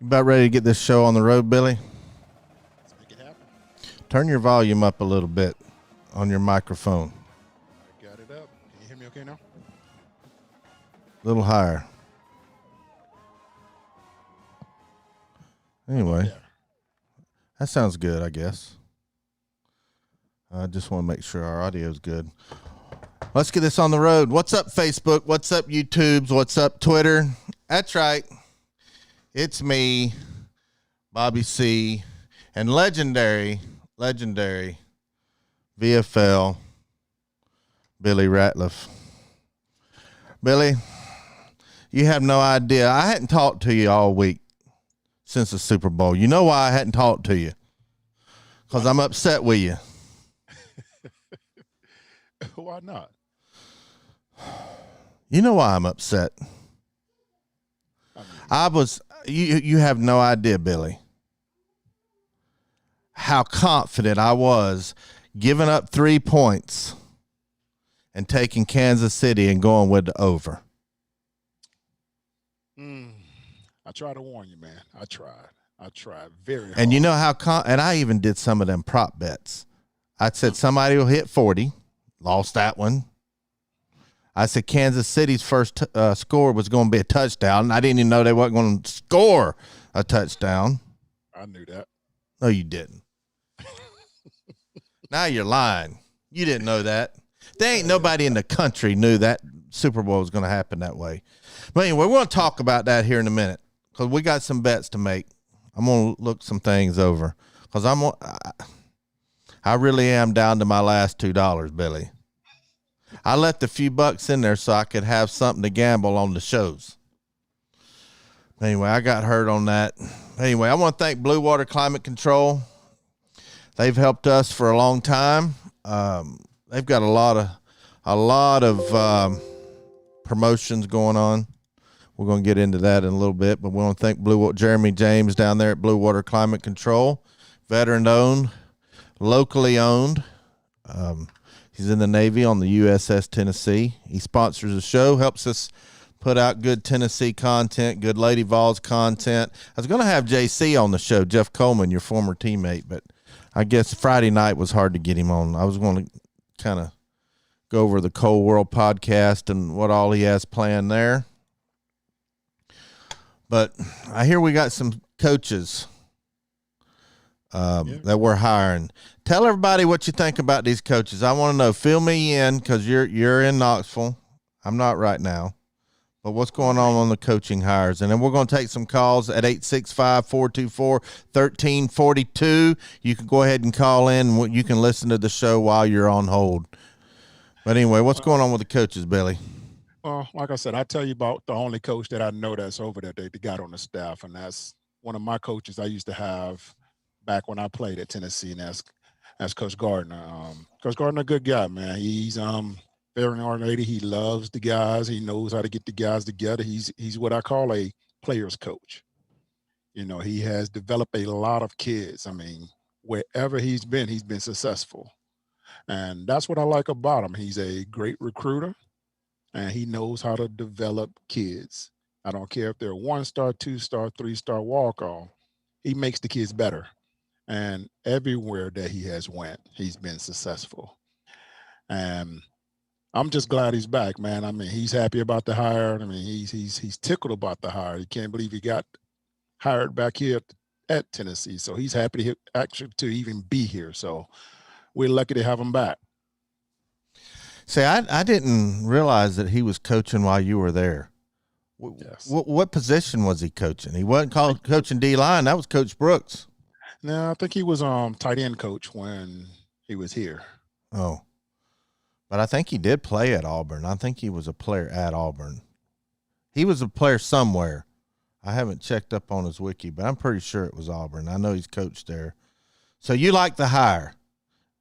You about ready to get this show on the road, Billy? Let's make it happen. Turn your volume up a little bit on your microphone. I got it up. Can you hear me okay now? A little higher. Anyway, Yeah. that sounds good, I guess. I just want to make sure our audio is good. Let's get this on the road. What's up, Facebook? What's up, YouTubes? What's up, Twitter? That's right. It's me, Bobby C, and legendary VFL, Billy Ratliff. Billy, you have no idea. I hadn't talked to you all week since the Super Bowl. You know why I hadn't talked to you? Because I'm upset with you. Why not? You know why I'm upset? You have no idea, Billy, how confident I was giving up 3 points and taking Kansas City and going with the over. I tried to warn you, man. I tried very hard. And you know how and I even did some of them prop bets. I said somebody will hit 40, lost that one. I said Kansas City's first score was going to be a touchdown. I didn't even know they weren't going to score a touchdown. I knew that. No, you didn't. Now you're lying. You didn't know that. There ain't nobody in the country knew that Super Bowl was going to happen that way. But anyway, we're going to talk about that here in a minute because we got some bets to make. I'm going to look some things over because I really am down to my last $2, Billy. I left a few bucks in there so I could have something to gamble on the shows. Anyway, I got hurt on that. Anyway, I want to thank Blue Water Climate Control. They've helped us for a long time. They've got a lot of promotions going on. We're going to get into that in a little bit, but we want to thank Jeremy James down there at Blue Water Climate Control, veteran owned, locally owned. He's in the Navy on the USS Tennessee. He sponsors the show, helps us put out good Tennessee content, good Lady Vols content. I was going to have JC on the show, Jeff Coleman, your former teammate, but I guess Friday night was hard to get him on. I was going to kind of go over the Cold World podcast and what all he has planned there. But I hear we got some coaches that we're hiring. Tell everybody what you think about these coaches. I want to know. Fill me in because you're in Knoxville. I'm not right now. But what's going on the coaching hires? And then we're going to take some calls at 865-424-1342. You can go ahead and call in. You can listen to the show while you're on hold. But anyway, what's going on with the coaches, Billy? Well, like I said, I tell you about the only coach that I know that's over there that got on the staff, and that's one of my coaches I used to have back when I played at Tennessee, and that's Coach Gardner. Coach Gardner, a good guy, man. He's very oriented. He loves the guys. He knows how to get the guys together. He's what I call a player's coach. You know, he has developed a lot of kids. I mean, wherever he's been successful. And that's what I like about him. He's a great recruiter, and he knows how to develop kids. I don't care if they're 1-star, 2-star, 3-star walk-on. He makes the kids better. And everywhere that he has went, he's been successful. And I'm just glad he's back, man. I mean, he's happy about the hire. I mean, he's tickled about the hire. He can't believe he got hired back here at Tennessee. So he's happy to even be here. So we're lucky to have him back. See, I didn't realize that he was coaching while you were there. Yes. What position was he coaching? He wasn't coaching D-line. That was Coach Brooks. No, I think he was tight end coach when he was here. Oh. But I think he did play at Auburn. I think he was a player at Auburn. He was a player somewhere. I haven't checked up on his wiki, but I'm pretty sure it was Auburn. I know he's coached there. So you like the hire?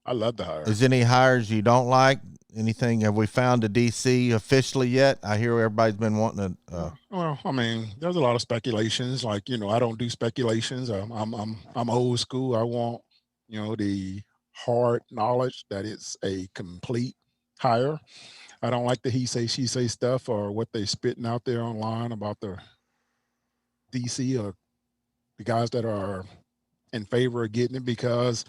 I love the hire. Is any hires you don't like? Anything? Have we found a DC officially yet? I hear everybody's been wanting to. Well, I mean, there's a lot of speculations. Like, you know, I don't do speculations. I'm old school. I want, you know, the hard knowledge that it's a complete hire. I don't like the he say, she say stuff or what they spitting out there online about the DC or the guys that are in favor of getting it, because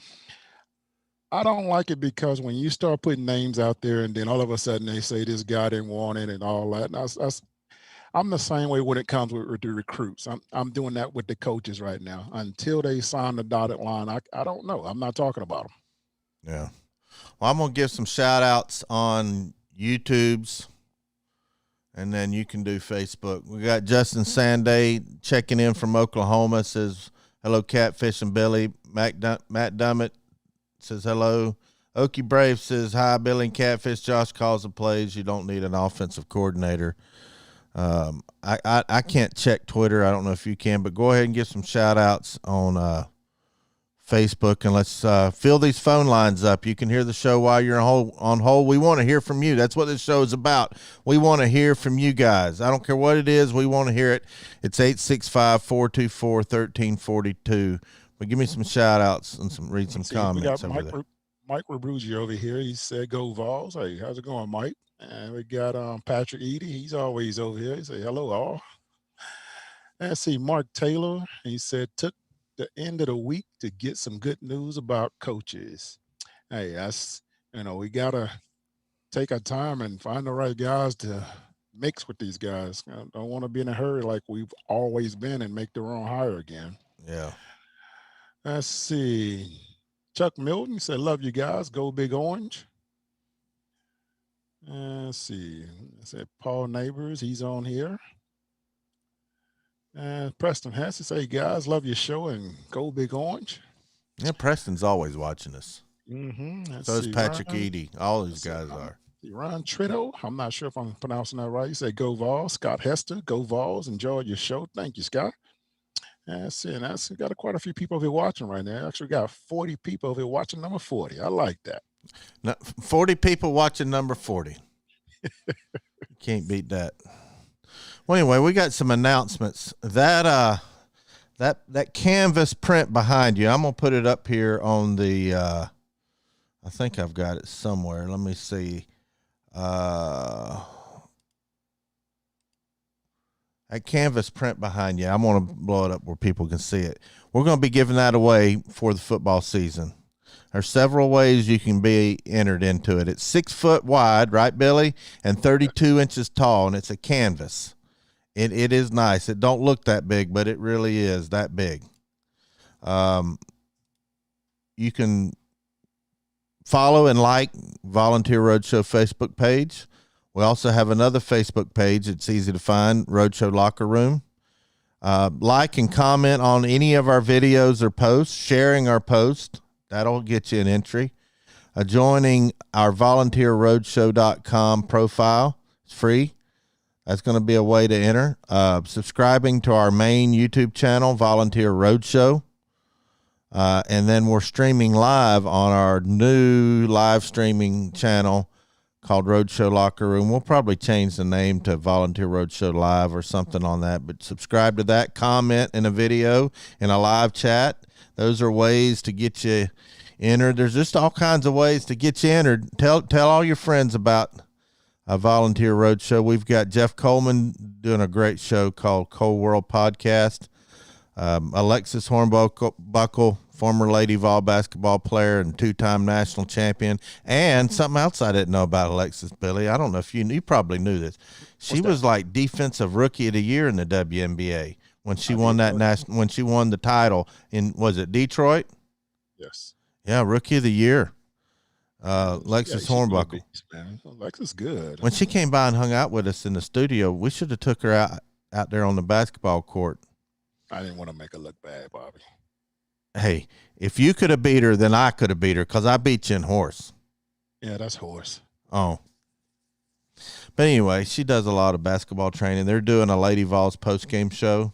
I don't like it, because when you start putting names out there and then all of a sudden they say this guy didn't want it and all that. And I'm the same way when it comes with the recruits. I'm doing that with the coaches right now. Until they sign the dotted line, I don't know. I'm not talking about them. Yeah. Well, I'm going to give some shout outs on YouTube's, and then you can do Facebook. We got Justin Sanday checking in from Oklahoma, says, hello, Catfish and Billy. Matt Dummett says hello. Okie Brave says, hi, Billy and Catfish. Josh calls the plays. You don't need an offensive coordinator. I can't check Twitter. I don't know if you can, but go ahead and give some shout outs on Facebook, and let's fill these phone lines up. You can hear the show while you're on hold. We want to hear from you. That's what this show is about. We want to hear from you guys. I don't care what it is. We want to hear it. It's 865-424-1342. But give me some shout outs and read some comments over there. Mike Rabruzzi over here. He said, go Vols. Hey, how's it going, Mike? And we got Patrick Eady. He's always over here. He said, hello, all. And see Mark Taylor. He said, took the end of the week to get some good news about coaches. Hey, that's, we got to take our time and find the right guys to mix with these guys. I don't want to be in a hurry like we've always been and make the wrong hire again. Yeah. Let's see. Chuck Milton said, love you guys. Go Big Orange. Let's see. I said Paul Neighbors. He's on here. And Preston has to say, guys, love your show and go Big Orange. Yeah, Preston's always watching us. Mm-hmm. So is Patrick Eady. All these guys are. Ron Trito. I'm not sure if I'm pronouncing that right. He said, go Vols. Scott Hester, go Vols. Enjoy your show. Thank you, Scott. That's it. We got quite a few people over here watching right now. Actually got 40 people over here watching number 40. I like that. No, 40 people watching number 40. Can't beat that. Well, anyway, we got some announcements. That canvas print behind you, I'm gonna put it up here on the. I think I've got it somewhere. Let me see. That canvas print behind you, I'm gonna blow it up where people can see it. We're gonna be giving that away for the football season. There's several ways you can be entered into it. It's 6 foot wide, right, Billy, and 32 inches tall, and it's a canvas. It is nice. It don't look that big, but it really is that big. You can follow and like Volunteer Roadshow Facebook page. We also have another Facebook page. It's easy to find, Roadshow Locker Room. Like and comment on any of our videos or posts, sharing our post. That'll get you an entry. Joining our volunteerroadshow.com profile. It's free. That's going to be a way to enter. Subscribing to our main YouTube channel, Volunteer Roadshow. And then we're streaming live on our new live streaming channel called Roadshow Locker Room. We'll probably change the name to Volunteer Roadshow Live or something on that. But subscribe to that, comment in a video, in a live chat. Those are ways to get you entered. There's just all kinds of ways to get you entered. Tell all your friends about a Volunteer Roadshow. We've got Jeff Coleman doing a great show called Cold World Podcast. Alexis Hornbuckle, former Lady Vol basketball player and 2-time national champion. And something else I didn't know about Alexis, Billy. I don't know if you probably knew this. She was like defensive rookie of the year in the WNBA when she won when she won the title in, was it Detroit? Yes. Yeah, rookie of the year. Alexis Hornbuckle. Alexis good. When she came by and hung out with us in the studio, we should have took her out there on the basketball court. I didn't want to make her look bad, Bobby. Hey, if you could have beat her, then I could have beat her because I beat you in horse. Yeah, that's horse. Oh. But anyway, she does a lot of basketball training. They're doing a Lady Vols post-game show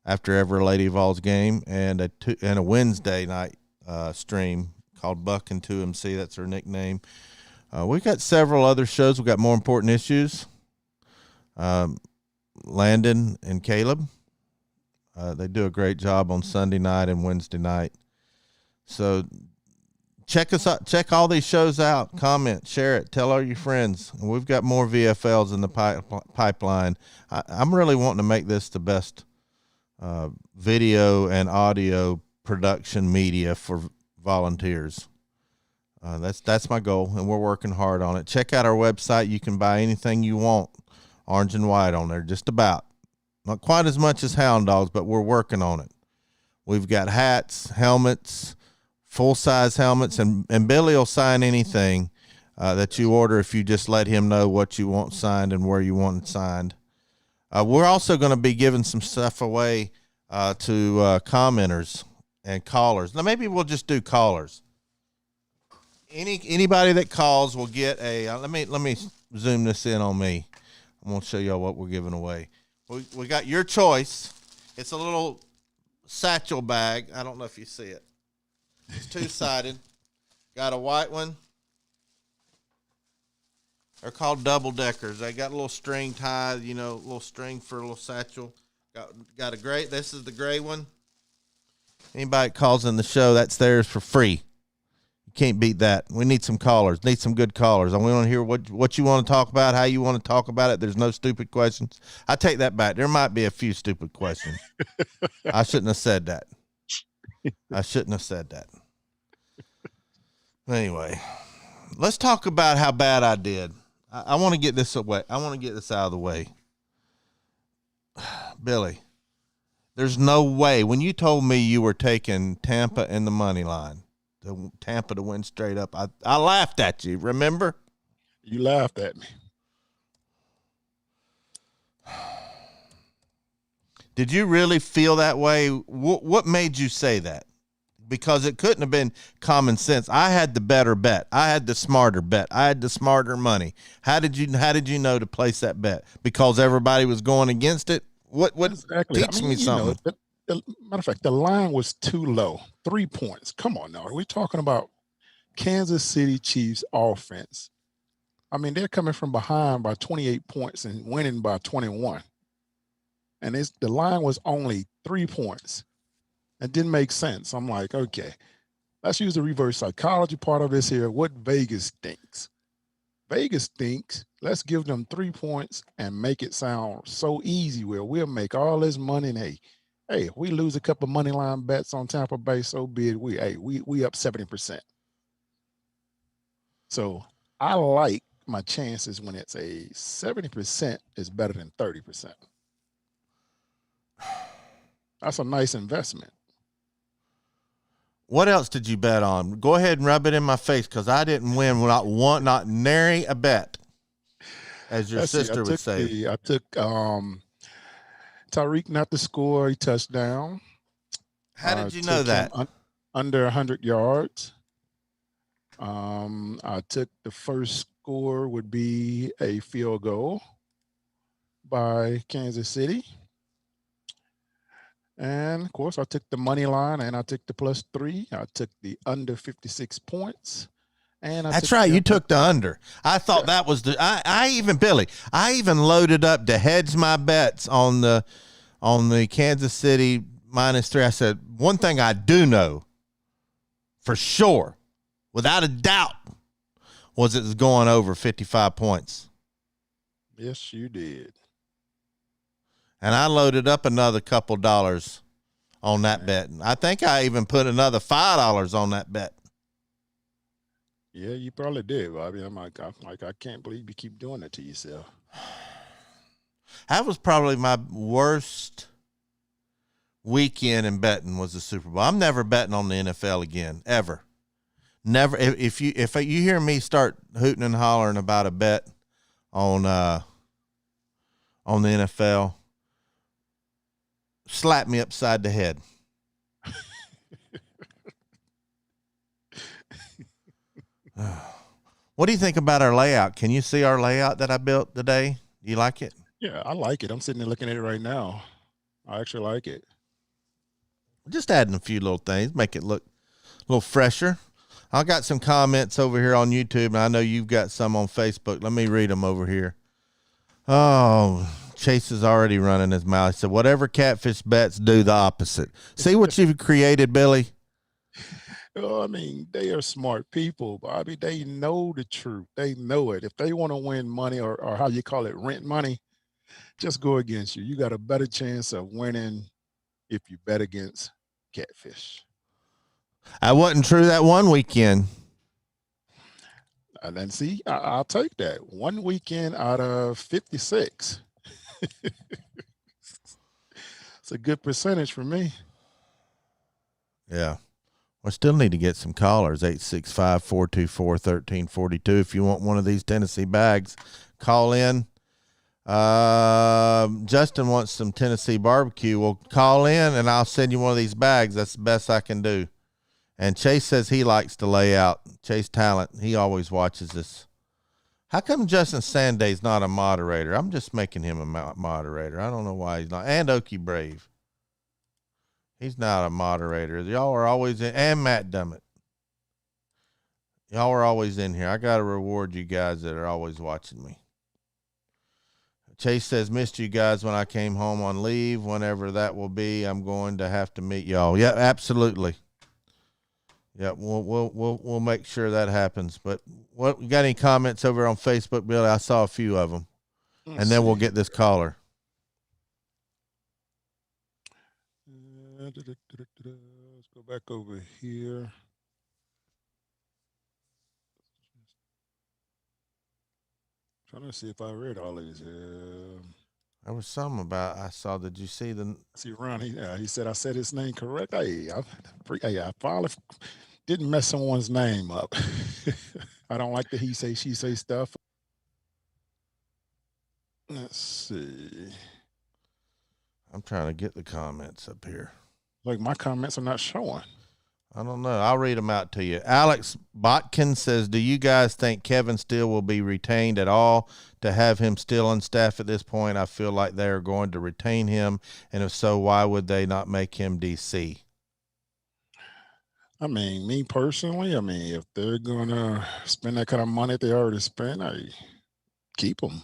after every Lady Vols game and a Wednesday night stream called Buck and 2MC. That's her nickname. We've got several other shows. We've got More Important Issues. Landon and Caleb. They do a great job on Sunday night and Wednesday night. So check us out. Check all these shows out. Comment, share it, tell all your friends. And we've got more VFLs in the pipeline. I'm really wanting to make this the best video and audio production media for volunteers. That's my goal, and we're working hard on it. Check out our website. You can buy anything you want, orange and white on there, just about. Not quite as much as Hound Dogs, but we're working on it. We've got hats, helmets, full-size helmets, and Billy will sign anything that you order if you just let him know what you want signed and where you want it signed. We're also going to be giving some stuff away to commenters and callers. Now, maybe we'll just do callers. Anybody that calls will get a. Let me zoom this in on me. I'm going to show y'all what we're giving away. We got your choice. It's a little satchel bag. I don't know if you see it. It's two-sided. Got a white one. They're called double deckers. They got a little string tied, a little string for a little satchel. Got a gray. This is the gray one. Anybody that calls in the show, that's theirs for free. You can't beat that. We need some callers. Need some good callers. And we want to hear what you want to talk about, how you want to talk about it. There's no stupid questions. I take that back. There might be a few stupid questions. I shouldn't have said that. Anyway, let's talk about how bad I did. I want to get this away. I want to get this out of the way. Billy, there's no way. When you told me you were taking Tampa in the money line, Tampa to win straight up, I laughed at you. Remember? You laughed at me. Did you really feel that way? What made you say that? Because it couldn't have been common sense. I had the better bet. I had the smarter bet. I had the smarter money. How did you know to place that bet? Because everybody was going against it? What exactly. Teach me something. Matter of fact, the line was too low. 3 points. Come on now. We're talking about Kansas City Chiefs offense. I mean, they're coming from behind by 28 points and winning by 21. And the line was only 3 points. It didn't make sense. I'm like, okay, let's use the reverse psychology part of this here. What Vegas thinks. Vegas thinks, let's give them 3 points and make it sound so easy where we'll make all this money. And hey, if we lose a couple money line bets on Tampa Bay, so be it. We up 70%. So I like my chances when it's a 70% is better than 30%. That's a nice investment. What else did you bet on? Go ahead and rub it in my face, because I didn't win not nary a bet, as your sister would say. I took Tyreek not to score a touchdown. How did you know that? Under 100 yards. I took the first score would be a field goal by Kansas City. And, of course, I took the money line and I took the +3. I took the under 56 points. And that's right. You took the under. I thought that was I even loaded up to hedge my bets on the Kansas City -3. I said, one thing I do know for sure, without a doubt, was it was going over 55 points. Yes, you did. And I loaded up another couple dollars on that bet. I think I even put another $5 on that bet. Yeah, you probably did, Bobby. I'm like, I can't believe you keep doing that to yourself. That was probably my worst weekend in betting, was the Super Bowl. I'm never betting on the NFL again, ever. Never. If you hear me start hooting and hollering about a bet on the NFL, slap me upside the head. What do you think about our layout? Can you see our layout that I built today? Do you like it? Yeah, I like it. I'm sitting there looking at it right now. I actually like it. Just adding a few little things, make it look a little fresher. I got some comments over here on YouTube, and I know you've got some on Facebook. Let me read them over here. Oh, Chase is already running his mouth. He said, whatever Catfish bets, do the opposite. See what you've created, Billy? Oh, I mean, they are smart people, Bobby. They know the truth. They know it. If they want to win money or how you call it, rent money, just go against you. You got a better chance of winning if you bet against Catfish. I wasn't true that one weekend. And then see, I'll take that. One weekend out of 56. It's a good percentage for me. Yeah. We still need to get some callers, 865-424-1342. If you want one of these Tennessee bags, call in. Justin wants some Tennessee barbecue. Well, call in and I'll send you one of these bags. That's the best I can do. And Chase says he likes to lay out. Chase Talent, he always watches this. How come Justin Sanday's not a moderator? I'm just making him a moderator. I don't know why he's not. And Okie Brave. He's not a moderator. Y'all are always in. And Matt Dummett. Y'all are always in here. I got to reward you guys that are always watching me. Chase says, missed you guys when I came home on leave. Whenever that will be, I'm going to have to meet y'all. Yeah, absolutely. Yeah, we'll make sure that happens. But what, you got any comments over on Facebook, Billy? I saw a few of them. And then we'll get this caller. Let's go back over here. Trying to see if I read all these. There was some about, I saw, did you see the? See, Ron, he said I said his name correct. I finally didn't mess someone's name up. I don't like the he say, she say stuff. Let's see. I'm trying to get the comments up here. Like my comments are not showing. I don't know. I'll read them out to you. Alex Botkin says, do you guys think Kevin Steele will be retained at all to have him still on staff at this point? I feel like they are going to retain him. And if so, why would they not make him DC? I mean, me personally, if they're going to spend that kind of money they already spent, I keep them.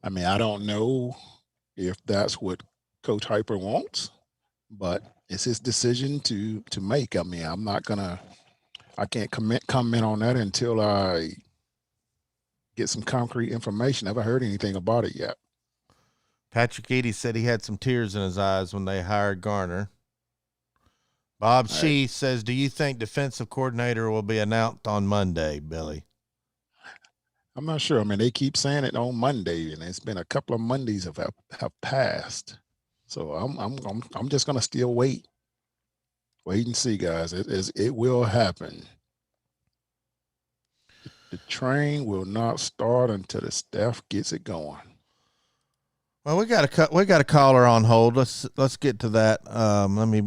I don't know if that's what Coach Heupel wants, but it's his decision to make. I'm not gonna. I can't comment on that until I get some concrete information. I haven't heard anything about it yet. Patrick Eady said he had some tears in his eyes when they hired Garner. Bob Shee says, do you think defensive coordinator will be announced on Monday, Billy? I'm not sure. They keep saying it on Monday, and it's been a couple of Mondays have passed. So I'm just gonna still wait and see, guys. It will happen. The train will not start until the staff gets it going. Well, we got a caller on hold. Let's get to that. Let me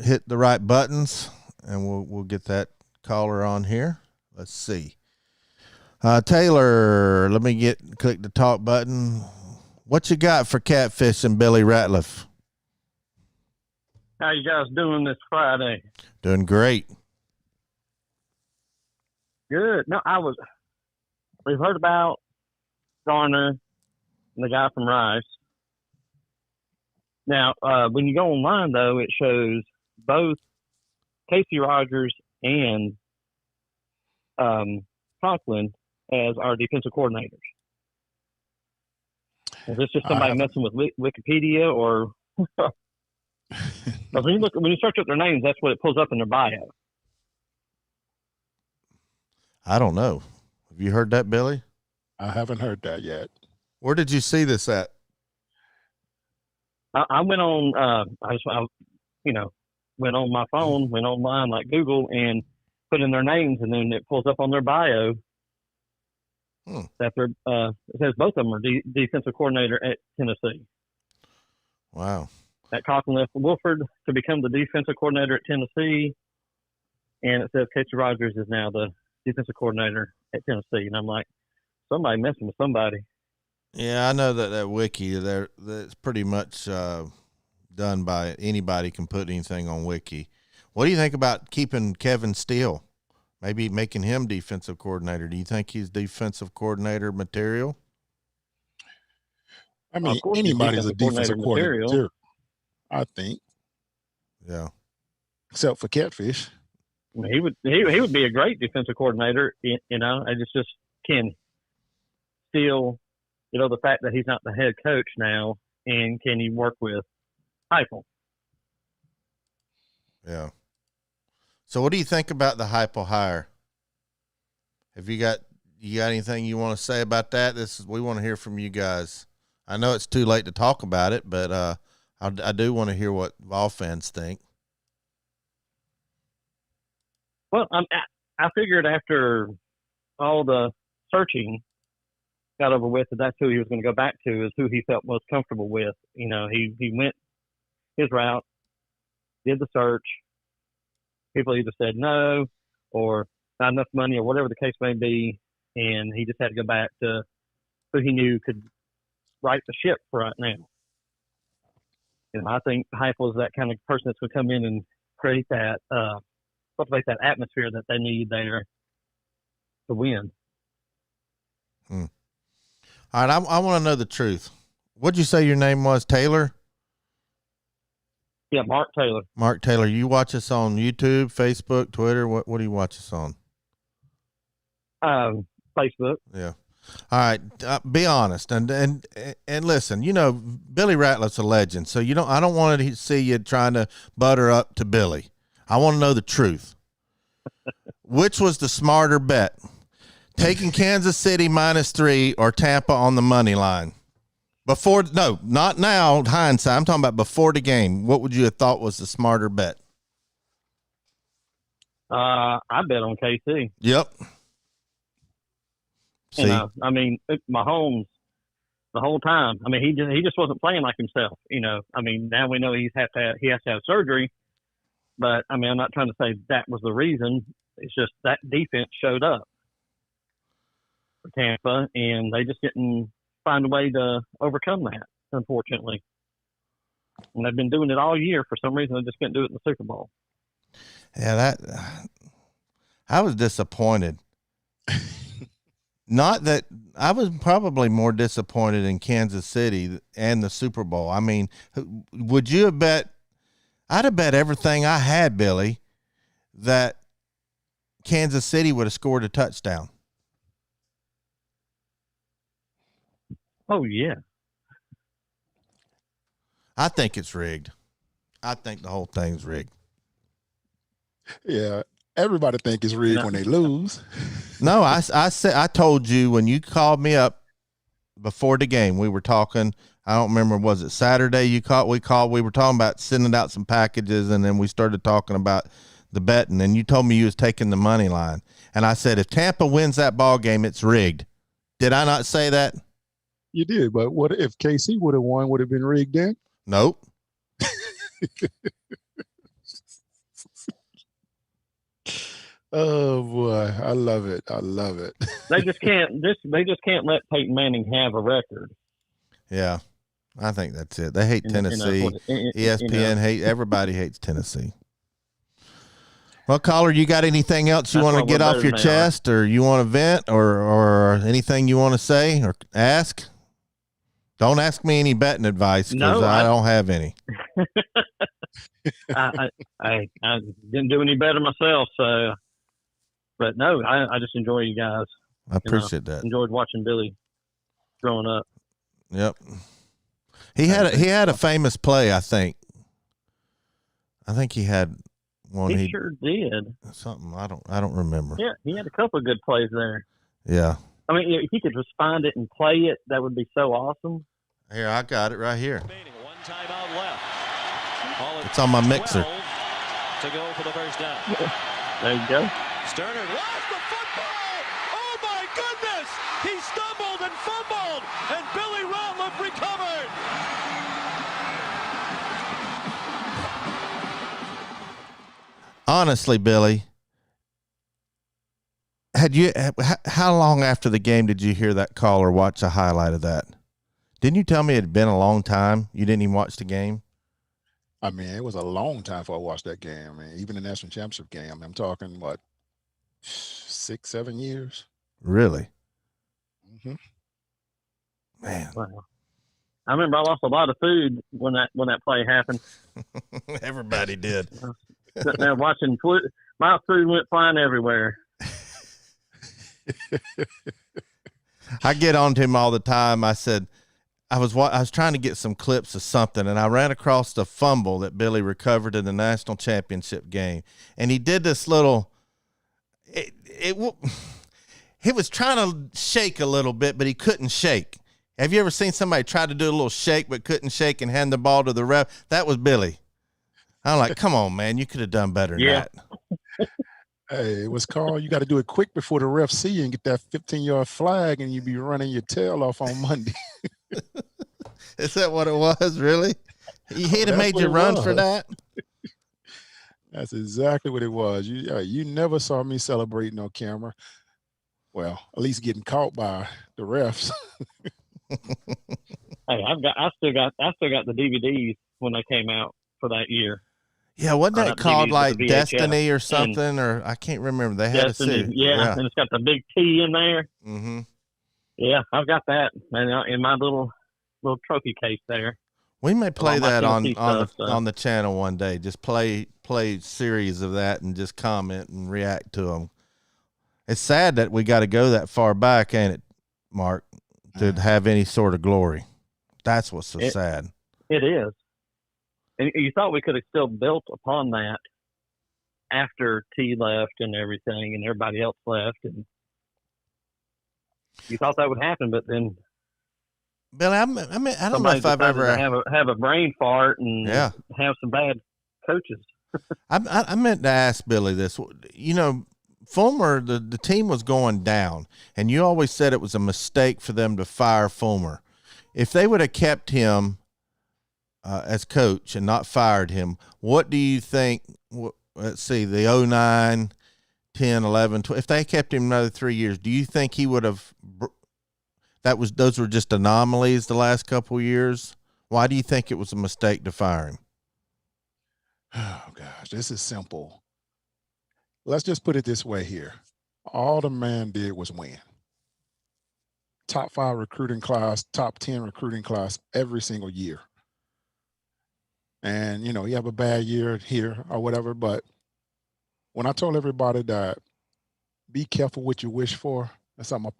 hit the right buttons, and we'll get that caller on here. Let's see. Taylor, let me click the talk button. What you got for Catfish and Billy Ratliff? How you guys doing this Friday? Doing great. Good. No, we've heard about Garner and the guy from Rice. Now, when you go online, though, it shows both Casey Rogers and Conklin as our defensive coordinators. Is this just somebody messing with Wikipedia, or when you search up their names, that's what it pulls up in their bio? I don't know. Have you heard that, Billy? I haven't heard that yet. Where did you see this at? I went on. Went on my phone, went online like Google, and put in their names, and then it pulls up on their bio. That it says both of them are defensive coordinator at Tennessee. Wow. That Conklin left Wilford to become the defensive coordinator at Tennessee, and it says Casey Rogers is now the defensive coordinator at Tennessee. And I'm like, somebody messing with somebody. Yeah, I know that wiki that's pretty much done by anybody can put anything on wiki. What do you think about keeping Kevin Steele? Maybe making him defensive coordinator. Do you think he's defensive coordinator material? Anybody's a defensive coordinator, I think. Yeah. Except for Catfish. He would be a great defensive coordinator. I just can still, the fact that he's not the head coach now, and can he work with Heupel? Yeah. So what do you think about the Heupel hire? Have you got anything you want to say about that? We want to hear from you guys. I know it's too late to talk about it, but I do want to hear what Vol fans think. Well, I figured after all the searching got over with, that's who he was going to go back to, is who he felt most comfortable with. You know, he went his route, did the search. People either said no or not enough money or whatever the case may be, and he just had to go back to who he knew could right the ship for right now. You know, I think Heupel is that kind of person that's going to come in and create that, cultivate that atmosphere that they need there to win. All right, I want to know the truth. What'd you say your name was, Taylor? Yeah, Mark Taylor. Mark Taylor. You watch us on YouTube, Facebook, Twitter. What do you watch us on? Facebook. Yeah. All right. Be honest and listen. You know, Billy Ratliff's a legend, so I don't want to see you trying to butter up to Billy. I want to know the truth. Which was the smarter bet? Taking Kansas City -3 or Tampa on the money line? Not now, hindsight. I'm talking about before the game. What would you have thought was the smarter bet? I bet on KC. Yep. See? You know, I mean, Mahomes the whole time. I mean, he just wasn't playing like himself. You know, I mean, now we know he has to have surgery, but I mean, I'm not trying to say that was the reason. It's just that defense showed up for Tampa, and they just didn't find a way to overcome that, unfortunately. And they've been doing it all year. For some reason, they just couldn't do it in the Super Bowl. Yeah, I was disappointed. Not that I was probably more disappointed in Kansas City and the Super Bowl. I mean, would you have bet? I'd have bet everything I had, Billy, that Kansas City would have scored a touchdown. Oh, yeah. I think it's rigged. I think the whole thing's rigged. Yeah, everybody think it's rigged when they lose. No, I told you when you called me up before the game, we were talking. I don't remember, was it Saturday we were talking about sending out some packages, and then we started talking about the betting, and you told me you was taking the money line. And I said, if Tampa wins that ball game, it's rigged. Did I not say that? You did, but what if KC would have won? Would have been rigged then? Nope. Oh boy, I love it. I love it. They just can't let Peyton Manning have a record. Yeah, I think that's it. They hate Tennessee. ESPN everybody hates Tennessee. Well, caller, you got anything else you want to get off your chest, or you want to vent, or anything you want to say or ask? Don't ask me any betting advice because I don't have any. I didn't do any better myself, so. But no, I just enjoy you guys. I appreciate that. Enjoyed watching Billy growing up. Yep. He had a famous play, I think. I think he had one. He sure did. Something I don't remember. Yeah, he had a couple of good plays there. Yeah. I mean, if he could just find it and play it, that would be so awesome. Here, I got it right here. One timeout left. It's on my mixer. To go for the first down. There you go. Sterner lost the football. Oh my goodness! He stumbled and fumbled, and Billy Ratliff recovered. Honestly, Billy, how long after the game did you hear that call or watch a highlight of that? Didn't you tell me it had been a long time? You didn't even watch the game? I mean, it was a long time before I watched that game. I mean, even the national championship game, I'm talking, 6-7 years. Really? Mm-hmm. Man. Wow. I remember I lost a lot of food when that play happened. Everybody did. Sitting there watching my food went flying everywhere. I get on to him all the time. I said, I was trying to get some clips of something, and I ran across the fumble that Billy recovered in the national championship game, and he did this little. He was trying to shake a little bit, but he couldn't shake. Have you ever seen somebody try to do a little shake but couldn't shake and hand the ball to the ref? That was Billy. I'm like, come on, man, you could have done better than that. Hey, it was called. You got to do it quick before the ref see you and get that 15-yard flag, and you be running your tail off on Monday. Is that what it was? Really? He'd have made you run for that? That's exactly what it was. You never saw me celebrating on camera. Well, at least getting caught by the refs. Hey, I still got the DVDs when they came out for that year. Yeah, wasn't that called like Destiny or something? And or I can't remember. They had Destiny, a series. yeah, and it's got the big T in there. Mm-hmm. Yeah, I've got that in my little trophy case there. We may play that on the channel one day. Just play series of that and just comment and react to them. It's sad that we got to go that far back, ain't it, Mark, to have any sort of glory. That's what's so sad. It is. And you thought we could have still built upon that after T left and everything and everybody else left. And you thought that would happen, but then Billy, I don't know if I've ever have a brain fart and have some bad coaches. I meant to ask Billy this. You know, Fulmer, the team was going down, and you always said it was a mistake for them to fire Fulmer. If they would have kept him as coach and not fired him, what do you think? Let's see, the 09, 10, 11, 12, if they kept him another 3 years, do you think he would have those were just anomalies the last couple of years? Why do you think it was a mistake to fire him? Oh, gosh, this is simple. Let's just put it this way here. All the man did was win. Top 5 recruiting class, top 10 recruiting class every single year. And, you have a bad year here or whatever, but when I told everybody that be careful what you wish for, that's something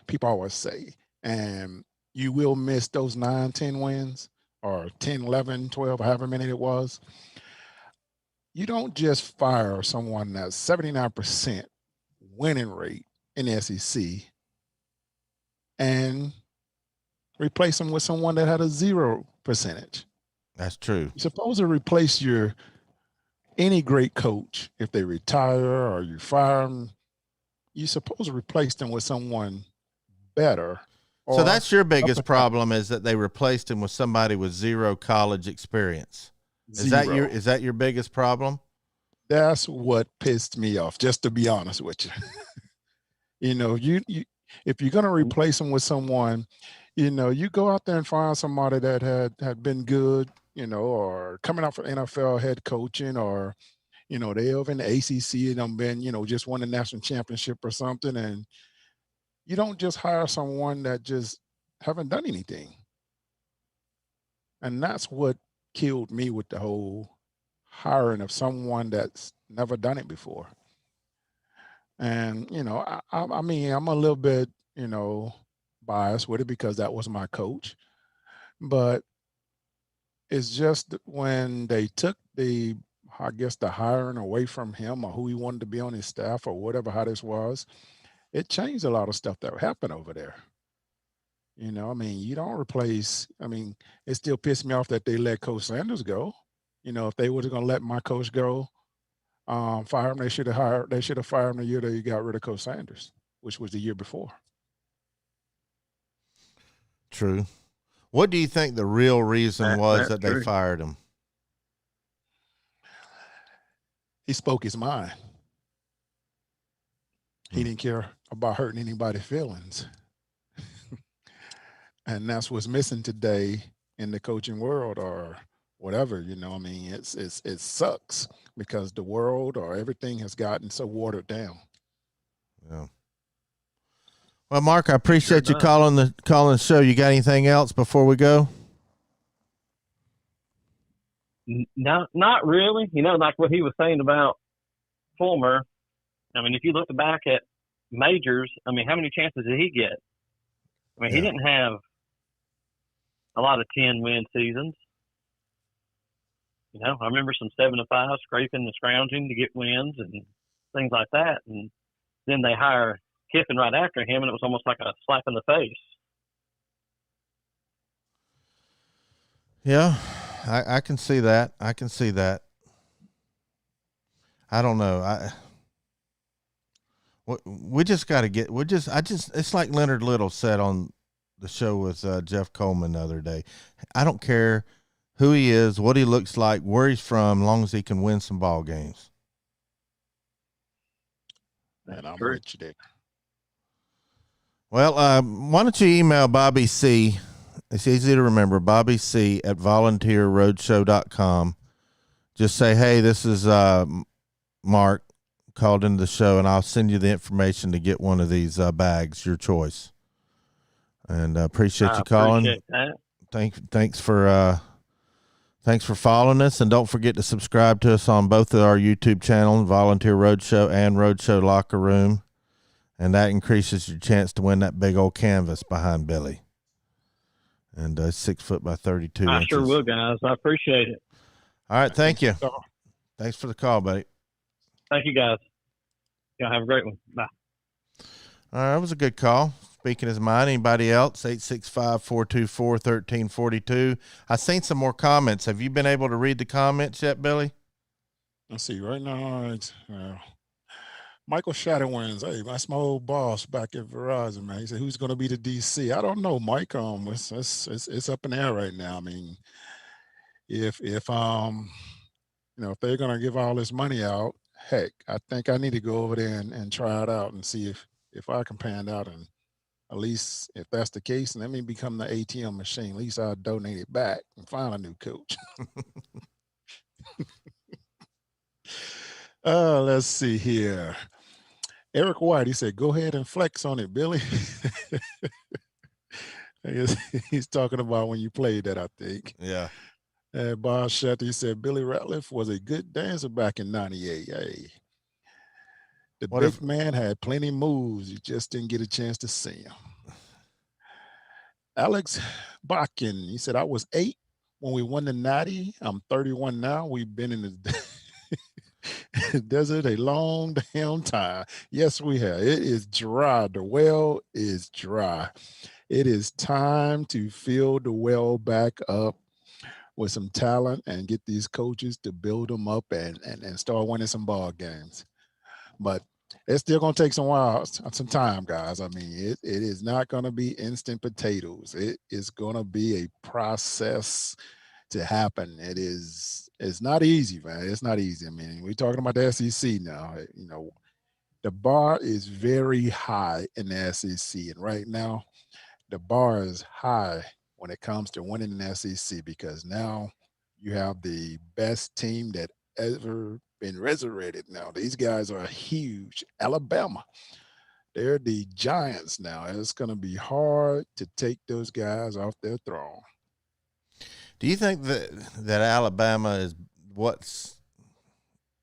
people always say, and you will miss those 9, 10 wins or 10, 11, 12, however many it was. You don't just fire someone that's 79% winning rate in the SEC and replace them with someone that had a 0 percentage. That's true. You're supposed to replace any great coach. If they retire or you fire them, you're supposed to replace them with someone better. So that's your biggest problem, is that they replaced him with somebody with 0 college experience. Is that your biggest problem? That's what pissed me off, just to be honest with you. You if you're going to replace them with someone, you go out there and find somebody that had been good, or coming out for NFL head coaching, or, they're in the ACC and been, just won the national championship or something. And you don't just hire someone that just haven't done anything. And that's what killed me with the whole hiring of someone that's never done it before. And, I mean, I'm a little bit, biased with it because that was my coach. But it's just when they took the hiring away from him or who he wanted to be on his staff or whatever, how this was, it changed a lot of stuff that happened over there. I mean, you don't replace. I mean, it still pissed me off that they let Coach Sanders go. If they were going to let my coach go, fire him, they should have fired him the year they got rid of Coach Sanders, which was the year before. True. What do you think the real reason was that they fired him? He spoke his mind. He didn't care about hurting anybody's feelings. And that's what's missing today in the coaching world or whatever, I mean, it sucks because the world or everything has gotten so watered down. Yeah. Well, Mark, I appreciate you calling the show. You got anything else before we go? No, not really. Like what he was saying about Fulmer. I mean, if you look back at majors, I mean, how many chances did he get? I mean, he didn't have a lot of 10-win seasons. You know, I remember some 7-5 scraping and scrounging to get wins and things like that. And then they hire Kiffin right after him, and it was almost like a slap in the face. Yeah, I can see that. I can see that. I don't know. We just got to get. It's like Leonard Little said on the show with Jeff Coleman the other day. I don't care who he is, what he looks like, where he's from, as long as he can win some ball games. And I'm with you there. Well, why don't you email Bobby C. It's easy to remember, Bobby C. at volunteerroadshow.com. Just say, hey, this is Mark, called into the show, and I'll send you the information to get one of these bags, your choice. And appreciate you calling. Appreciate that. Thanks for following us, and don't forget to subscribe to us on both of our YouTube channels, Volunteer Roadshow and Roadshow Locker Room, and that increases your chance to win that big old canvas behind Billy. And 6 foot by 32 inches. I sure will, guys. I appreciate it. All right, thank you. Thanks for the call, buddy. Thank you, guys. Y'all have a great one. Bye. All right, that was a good call. Speaking his mind. Anybody else? 865-424-1342. I seen some more comments. Have you been able to read the comments yet, Billy? Let's see. Right now, it's Michael Shadowwinds. Hey, that's my old boss back at Verizon, man. He said, "Who's going to be the DC?" I don't know, Mike. It's up in the air right now. I mean, if they're going to give all this money out, heck, I think I need to go over there and try it out and see if I can pan out. And at least if that's the case, let me become the ATM machine. At least I'll donate it back and find a new coach. Let's see here. Eric White, he said, "Go ahead and flex on it, Billy." I guess he's talking about when you played that, I think. Yeah. Bob Shetty, he said, "Billy Ratliff was a good dancer back in '98. Hey, the big man had plenty moves. You just didn't get a chance to see him." Alex Bakken, he said, "I was 8 when we won the Natty. I'm 31 now. We've been in the desert a long damn time." Yes, we have. It is dry. The well is dry. It is time to fill the well back up with some talent and get these coaches to build them up and start winning some ball games. But it's still going to take some time, guys. I mean, it is not going to be instant potatoes. It is going to be a process to happen. It's not easy, man. It's not easy. I mean, we're talking about the SEC now. The bar is very high in the SEC. And right now, the bar is high when it comes to winning in the SEC, because now you have the best team that ever been resurrected. Now these guys are huge. Alabama, they're the giants now. It's going to be hard to take those guys off their throne. Do you think that Alabama is what's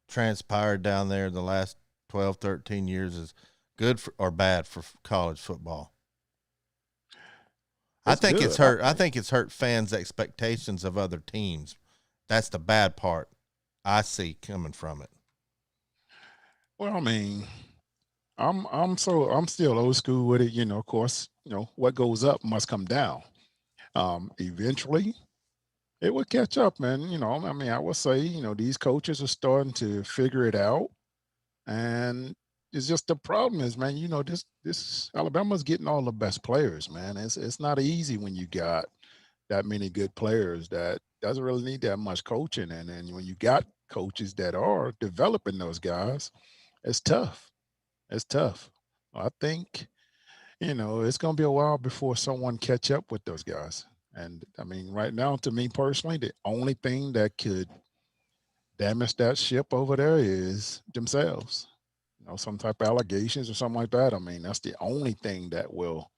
transpired down there the last 12, 13 years is good or bad for college football? I think it's hurt. I think it's hurt fans' expectations of other teams. That's the bad part I see coming from it. Well, I mean, I'm still old school with it. Of course, what goes up must come down. Eventually, it will catch up, man. I mean, I would say, these coaches are starting to figure it out, and it's just the problem is, man, this Alabama's getting all the best players, man. It's not easy when you got that many good players that doesn't really need that much coaching. And then when you got coaches that are developing those guys, it's tough. It's tough. I think, it's going to be a while before someone catch up with those guys. And I mean, right now, to me personally, the only thing that could damage that ship over there is themselves. Some type of allegations or something like that. I mean, that's the only thing that will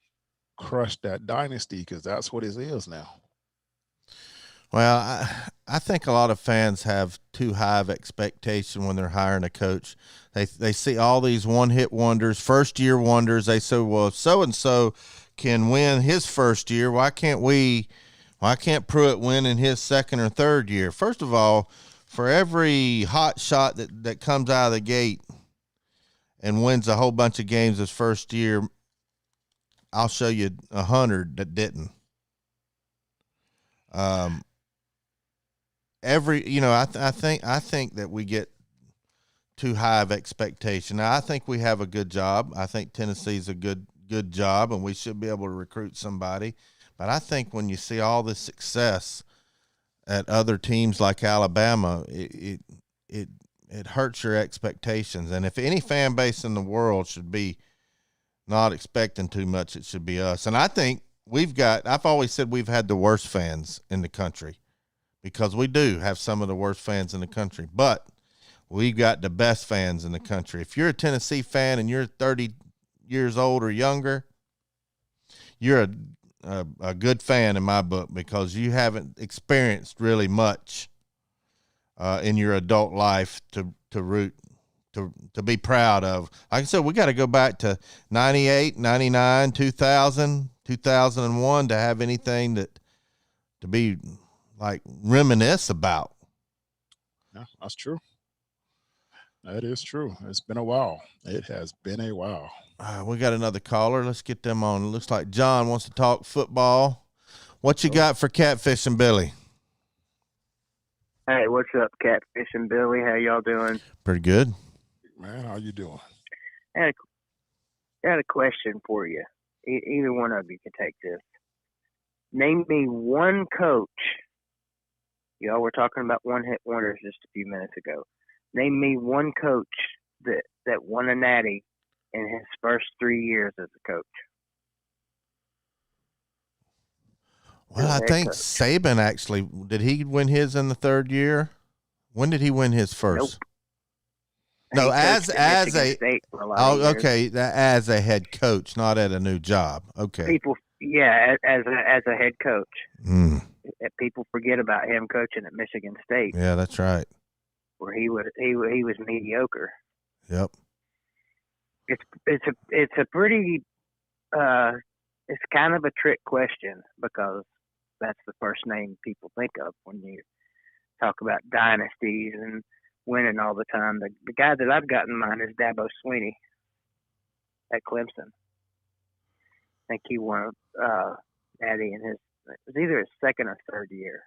crush that dynasty, because that's what it is now. Well, I think a lot of fans have too high of expectation when they're hiring a coach. They see all these one-hit wonders, first-year wonders. They say, well, if so-and-so can win his first year, why can't we Why can't Pruitt win in his second or third year? First of all, for every hot shot that comes out of the gate and wins a whole bunch of games his first year, I'll show you 100 that didn't. I think that we get too high of expectation. Now, I think we have a good job. I think Tennessee's a good job, and we should be able to recruit somebody. But I think when you see all this success at other teams like Alabama, it hurts your expectations. And if any fan base in the world should be not expecting too much, it should be us. And I think I've always said we've had the worst fans in the country, because we do have some of the worst fans in the country, but we've got the best fans in the country. If you're a Tennessee fan and you're 30 years old or younger, you're a good fan in my book, because you haven't experienced really much in your adult life to root, to be proud of. Like I said, we got to go back to 98, 99, 2000, 2001 to have anything to be like reminisce about. Yeah, that's true. That is true. It's been a while. It has been a while. We got another caller. Let's get them on. It looks like John wants to talk football. What you got for Catfish and Billy? Hey, what's up, Catfish and Billy? How y'all doing? Pretty good. Man, how you doing? I had a question for you. Either one of you can take this. Name me one coach. Y'all were talking about one-hit wonders just a few minutes ago. Name me one coach that won a natty in his first 3 years as a coach. Well, I think Saban actually, did he win his in the third year? When did he win his first? Nope. No, as a okay, as a head coach, not at a new job. Okay. People, yeah, as a head coach. People forget about him coaching at Michigan State. Yeah, that's right. Where he was mediocre. Yep. It's a pretty it's kind of a trick question, because that's the first name people think of when you talk about dynasties and winning all the time. The guy that I've got in mind is Dabo Swinney at Clemson. I think he won natty in it was either his second or third year.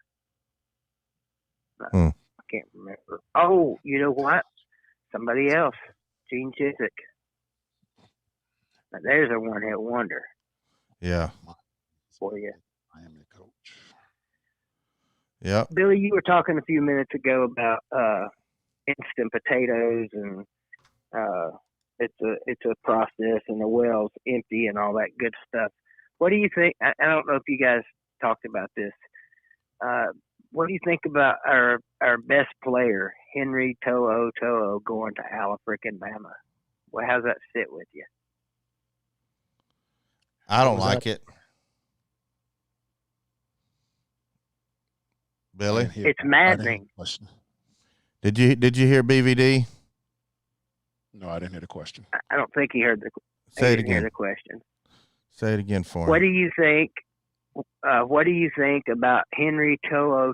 I can't remember. Oh, you know what? Somebody else. Gene Chizik. Now, there's a one-hit wonder. Yeah. For you. I am the coach. Yep. Billy, you were talking a few minutes ago about instant potatoes, and it's a process, and the well's empty and all that good stuff. What do you think? I don't know if you guys talked about this. What do you think about our best player, Henry To'o going to Alabama? Well, how's that sit with you? I don't like it. Billy? It's maddening. Did you hear BVD? No, I didn't hear the question. I don't think he heard the Say it again. Hear the question. Say it again for him. What do you think? What do you think about Henry To'o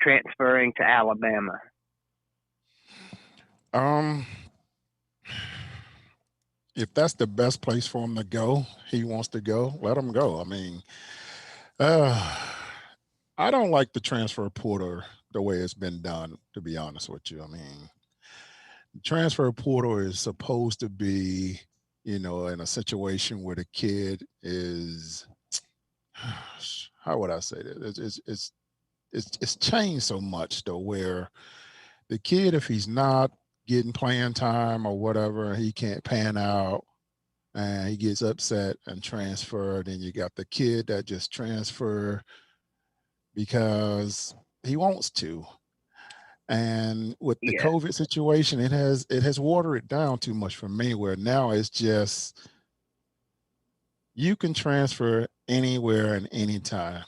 transferring to Alabama? If that's the best place for him to go, he wants to go, let him go. I mean, I don't like the transfer portal the way it's been done, to be honest with you. I mean, the transfer portal is supposed to be, in a situation where the kid is, how would I say that? It's changed so much, though, where the kid, if he's not getting playing time or whatever, he can't pan out and he gets upset and transferred. And you got the kid that just transfer because he wants to. And with the COVID situation, it has watered it down too much for me, where now it's just you can transfer anywhere and anytime.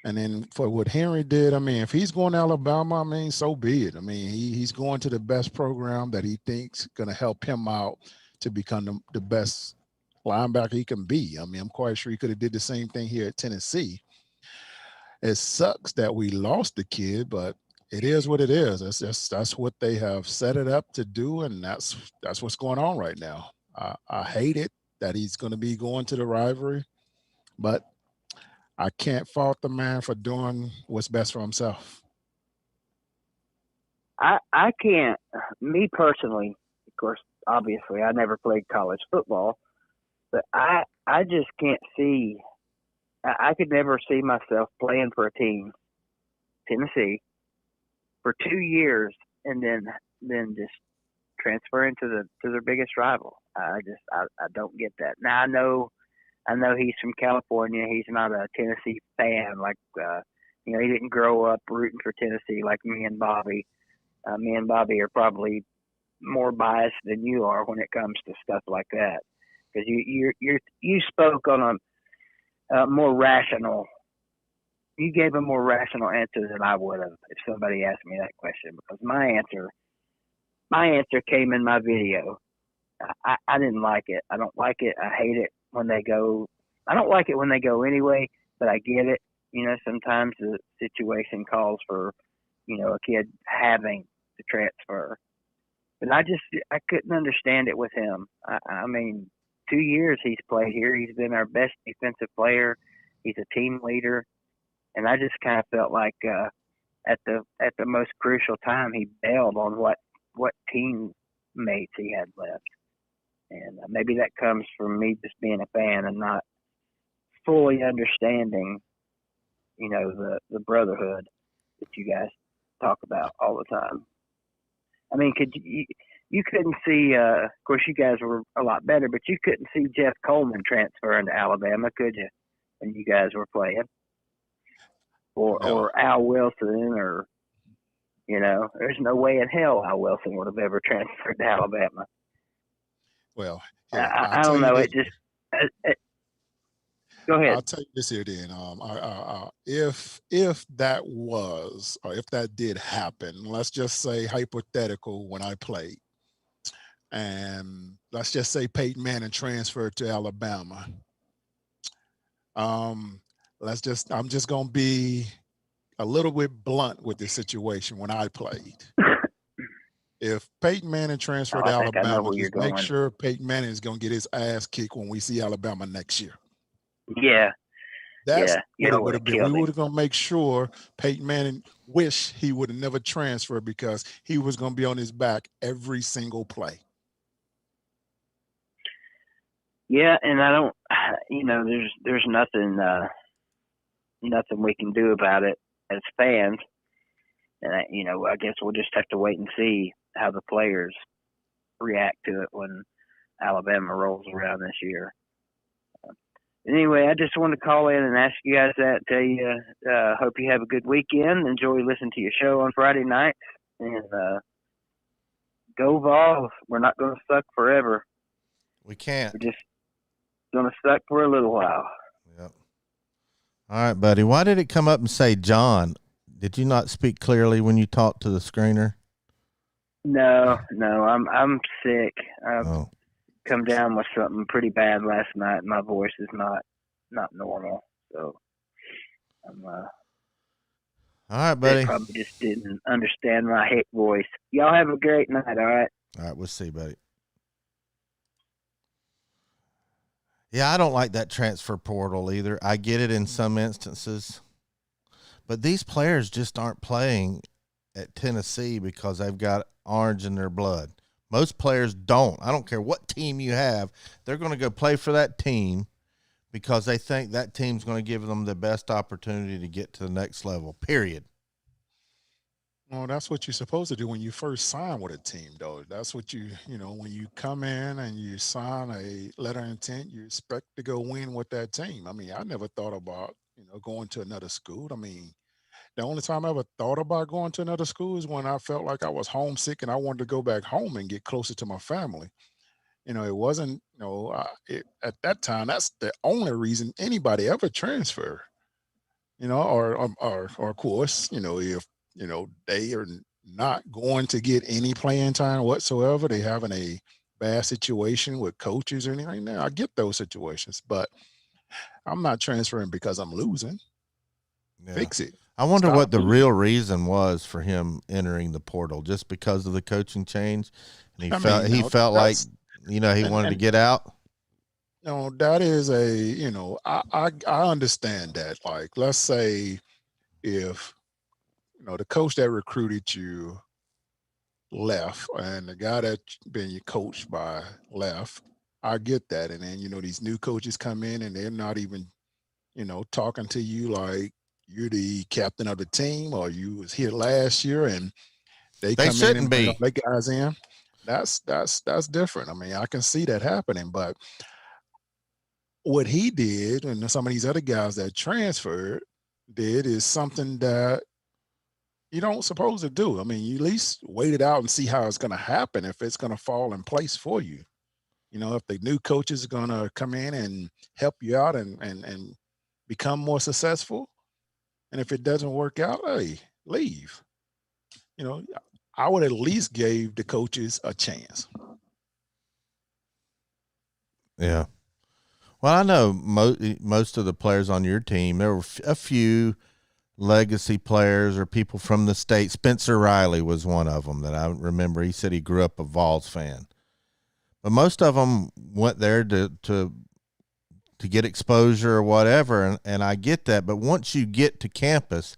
And then for what Henry did, I mean, if he's going to Alabama, I mean, so be it. I mean, he's going to the best program that he thinks going to help him out to become the best linebacker he can be. I mean, I'm quite sure he could have did the same thing here at Tennessee. it sucks that we lost the kid, but it is what it is. That's what they have set it up to do, and that's what's going on right now. I hate it that he's going to be going to the rivalry, but I can't fault the man for doing what's best for himself. I can't, me personally, of course, obviously, I never played college football, but I just can't see, I could never see myself playing for a team, Tennessee, for 2 years and then just transferring to their biggest rival. I don't get that. Now I know he's from California. He's not a Tennessee fan like he didn't grow up rooting for Tennessee like me and Bobby. Me and Bobby are probably more biased than you are when it comes to stuff like that, because you spoke on a more rational. You gave a more rational answer than I would have if somebody asked me that question, because my answer came in my video. I didn't like it. I don't like it. I hate it when they go. I don't like it when they go anyway, but I get it. Sometimes the situation calls for, a kid having to transfer. But I couldn't understand it with him. I mean, 2 years he's played here. He's been our best defensive player. He's a team leader. And I just kind of felt like at the most crucial time he bailed on what teammates he had left. And maybe that comes from me just being a fan and not fully understanding, the brotherhood that you guys talk about all the time. I mean, you couldn't see, of course, you guys were a lot better, but you couldn't see Jeff Coleman transferring to Alabama, could you, when you guys were playing? Or Al Wilson, or, there's no way in hell Al Wilson would have ever transferred to Alabama. Well, I don't know. Go ahead. I'll tell you this here then. If that was, or if that did happen, let's just say hypothetical, when I played, and let's just say Peyton Manning transferred to Alabama. I'm just gonna be a little bit blunt with this situation. When I played, if Peyton Manning transferred to Alabama, just make sure Peyton Manning is gonna get his ass kicked when we see Alabama next year. Yeah. That's what it would have been. We would have gonna make sure Peyton Manning wish he would have never transferred, because he was gonna be on his back every single play. Yeah, and I don't, there's nothing we can do about it as fans. And I guess we'll just have to wait and see how the players react to it when Alabama rolls around this year. Anyway, I just wanted to call in and ask you guys that. Tell you, hope you have a good weekend. Enjoy listening to your show on Friday nights. And go Vols. We're not going to suck forever. We can't. We're just going to suck for a little while. Yep. All right, buddy. Why did it come up and say John? Did you not speak clearly when you talked to the screener? No. I'm sick. Come down with something pretty bad last night. My voice is not normal, so I'm all right, buddy. They probably just didn't understand my hate voice. Y'all have a great night. All right, we'll see, buddy. Yeah, I don't like that transfer portal either. I get it in some instances, but these players just aren't playing at Tennessee because they've got orange in their blood. Most players don't. I don't care what team you have. They're going to go play for that team because they think that team's going to give them the best opportunity to get to the next level, period. Well, that's what you're supposed to do when you first sign with a team, though. That's what when you come in and you sign a letter of intent, you expect to go win with that team. I mean, I never thought about, going to another school. I mean, the only time I ever thought about going to another school is when I felt like I was homesick and I wanted to go back home and get closer to my family. It wasn't, at that time, that's the only reason anybody ever transferred, or of course, if, they are not going to get any playing time whatsoever. They having a bad situation with coaches or anything. Now I get those situations, but I'm not transferring because I'm losing. Fix it. I wonder Stop what the losing. real reason was for him entering the portal, just because of the coaching change, and he felt like he wanted to get out. That is I understand that. Like, let's say if the coach that recruited you left and the guy that's been your coach by left, I get that. And then these new coaches come in and they're not even talking to you like you're the captain of the team or you was here last year, and they come in shouldn't and bring be. all their guys in. That's different. I mean, I can see that happening, but what he did and some of these other guys that transferred did is something that you don't supposed to do. I mean, you at least wait it out and see how it's going to happen, if it's going to fall in place for you. If the new coaches are going to come in and help you out and become more successful. And if it doesn't work out, hey, leave. I would at least gave the coaches a chance. Yeah. Well, I know most of the players on your team, there were a few legacy players or people from the state. Spencer Riley was one of them that I remember. He said he grew up a Vols fan. But most of them went there to get exposure or whatever, and I get that. But once you get to campus,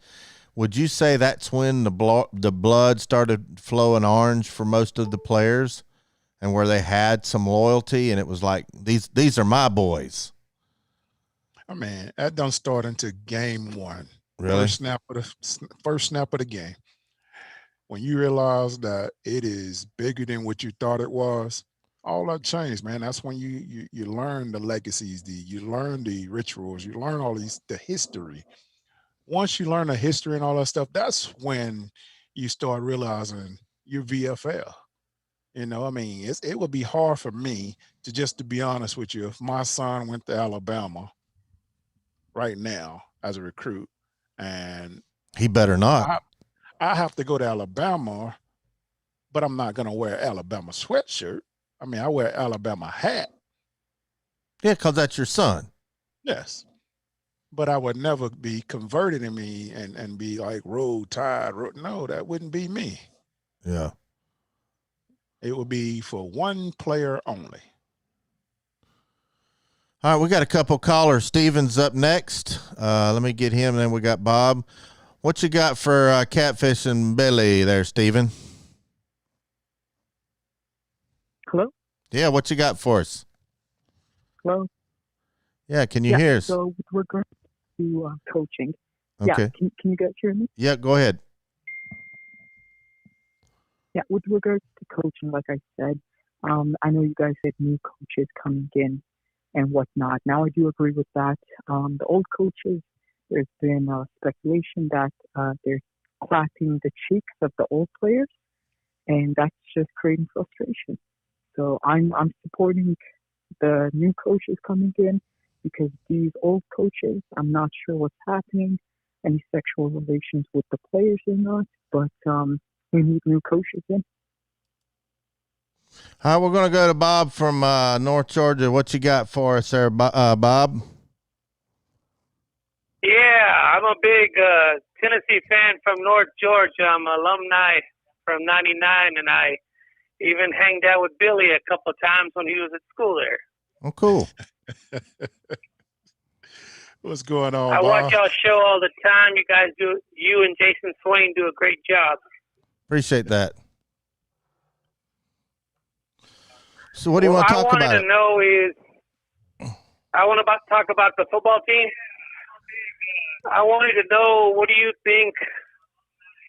would you say that's when the blood started flowing orange for most of the players, and where they had some loyalty, and it was like, these are my boys? I mean, that don't start until game one. Really? First snap of the game. When you realize that it is bigger than what you thought it was, all that changed, man. That's when you learn the legacies, you learn the rituals, you learn all the history. Once you learn the history and all that stuff, that's when you start realizing your VFL. I mean, it would be hard for me to be honest with you, if my son went to Alabama right now as a recruit, and He better not. I have to go to Alabama, but I'm not going to wear Alabama sweatshirt. I mean, I wear Alabama hat. Yeah, because that's your son. Yes. But I would never be converted in me and be like Road Tide. No, that wouldn't be me. Yeah. It would be for one player only. All right, we got a couple callers. Steven's up next. Let me get him, and then we got Bob. What you got for Catfish and Billy there, Steven? Hello? Yeah, what you got for us? Hello? Yeah, can you hear us? So with regard to coaching, Okay. can you guys hear me? Yeah, go ahead. Yeah, with regards to coaching, like I said, I know you guys said new coaches coming in and whatnot. Now, I do agree with that. The old coaches, there's been speculation that they're clapping the cheeks of the old players, and that's just creating frustration. So I'm supporting the new coaches coming in, because these old coaches, I'm not sure what's happening, any sexual relations with the players or not, but we need new coaches in. All right, we're going to go to Bob from North Georgia. What you got for us there, Bob? Yeah, I'm a big Tennessee fan from North Georgia. I'm an alumni from '99, and I even hanged out with Billy a couple of times when he was at school there. Oh, cool. What's going on, I Bob? watch y'all show all the time. You and Jason Swain do a great job. Appreciate that. So what do you want to talk about? What I wanted to know is, I want to talk about the football team. I wanted to know, what do you think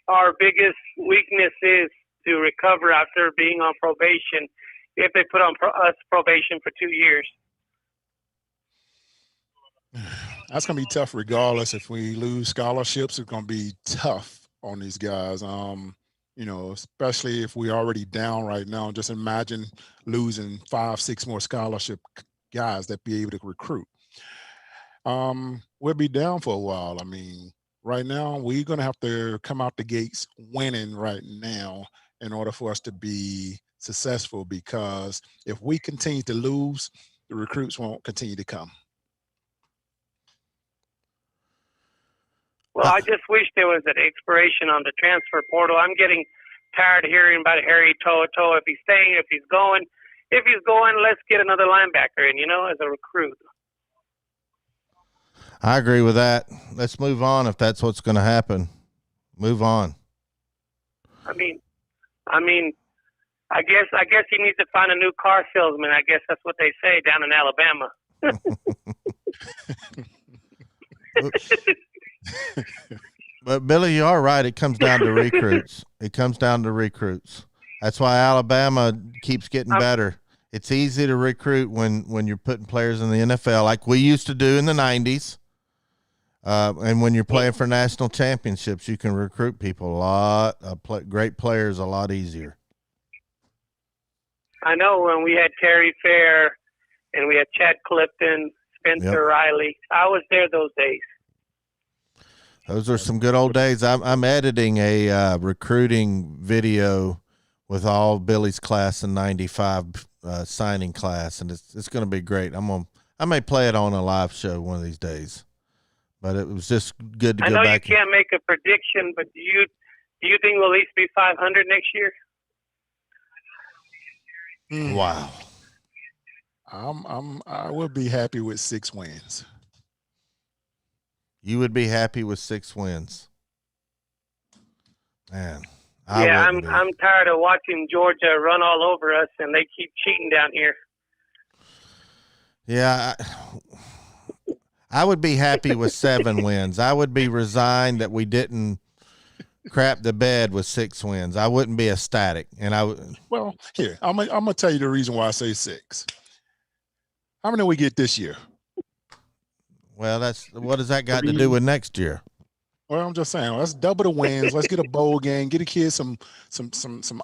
our biggest weakness is to recover after being on probation, if they put on us probation for 2 years? That's going to be tough regardless. If we lose scholarships, it's going to be tough on these guys. Especially if we're already down right now. Just imagine losing 5-6 more scholarship guys that be able to recruit. We'll be down for a while. I mean, right now, we're going to have to come out the gates winning right now in order for us to be successful, because if we continue to lose, the recruits won't continue to come. Well, I just wish there was an expiration on the transfer portal. I'm getting tired of hearing about Harry Toto. If he's staying, if he's going. If he's going, let's get another linebacker in, as a recruit. I agree with that. Let's move on if that's what's going to happen. Move on. I mean, I guess he needs to find a new car salesman. I guess that's what they say down in Alabama. But Billy, you are right. It comes down to recruits. That's why Alabama keeps getting better. It's easy to recruit when you're putting players in the NFL like we used to do in the 90s. And when you're playing for national championships, you can recruit people great players a lot easier. I know when we had Terry Fair and we had Chad Clifton, Spencer Riley. I was there those days. Those are some good old days. I'm editing a recruiting video with all Billy's class in '95 signing class, and it's going to be great. I may play it on a live show one of these days. But it was just good to go back. I know you can't make a prediction, but do you think we'll at least be 500 next year? Wow. I would be happy with 6 wins. You would be happy with 6 wins. Man. I'm tired of watching Georgia run all over us, and they keep cheating down here. Yeah, I would be happy with 7 wins. I would be resigned that we didn't crap the bed with 6 wins. I wouldn't be ecstatic. Well, here, I'm gonna tell you the reason why I say 6. How many we get this year? Well, what does that got to do with next year? Well, I'm just saying, let's double the wins. Let's get a bowl game. Get the kids some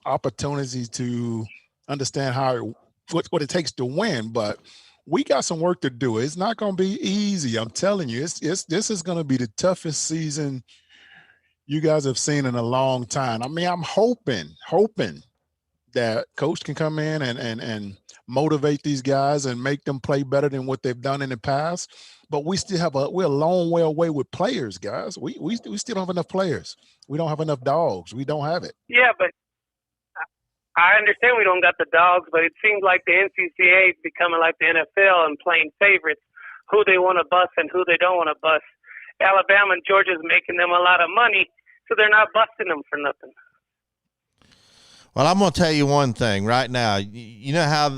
opportunities to understand what it takes to win. But we got some work to do. It's not going to be easy. I'm telling you, this is going to be the toughest season you guys have seen in a long time. I mean, I'm hoping that coach can come in and motivate these guys and make them play better than what they've done in the past. But we still we're a long way away with players, guys. We still don't have enough players. We don't have enough dogs. We don't have it. Yeah, but I understand we don't got the dogs, but it seems like the NCAA is becoming like the NFL and playing favorites, who they want to bust and who they don't want to bust. Alabama and Georgia's making them a lot of money, so they're not busting them for nothing. Well, I'm going to tell you one thing right now. You know how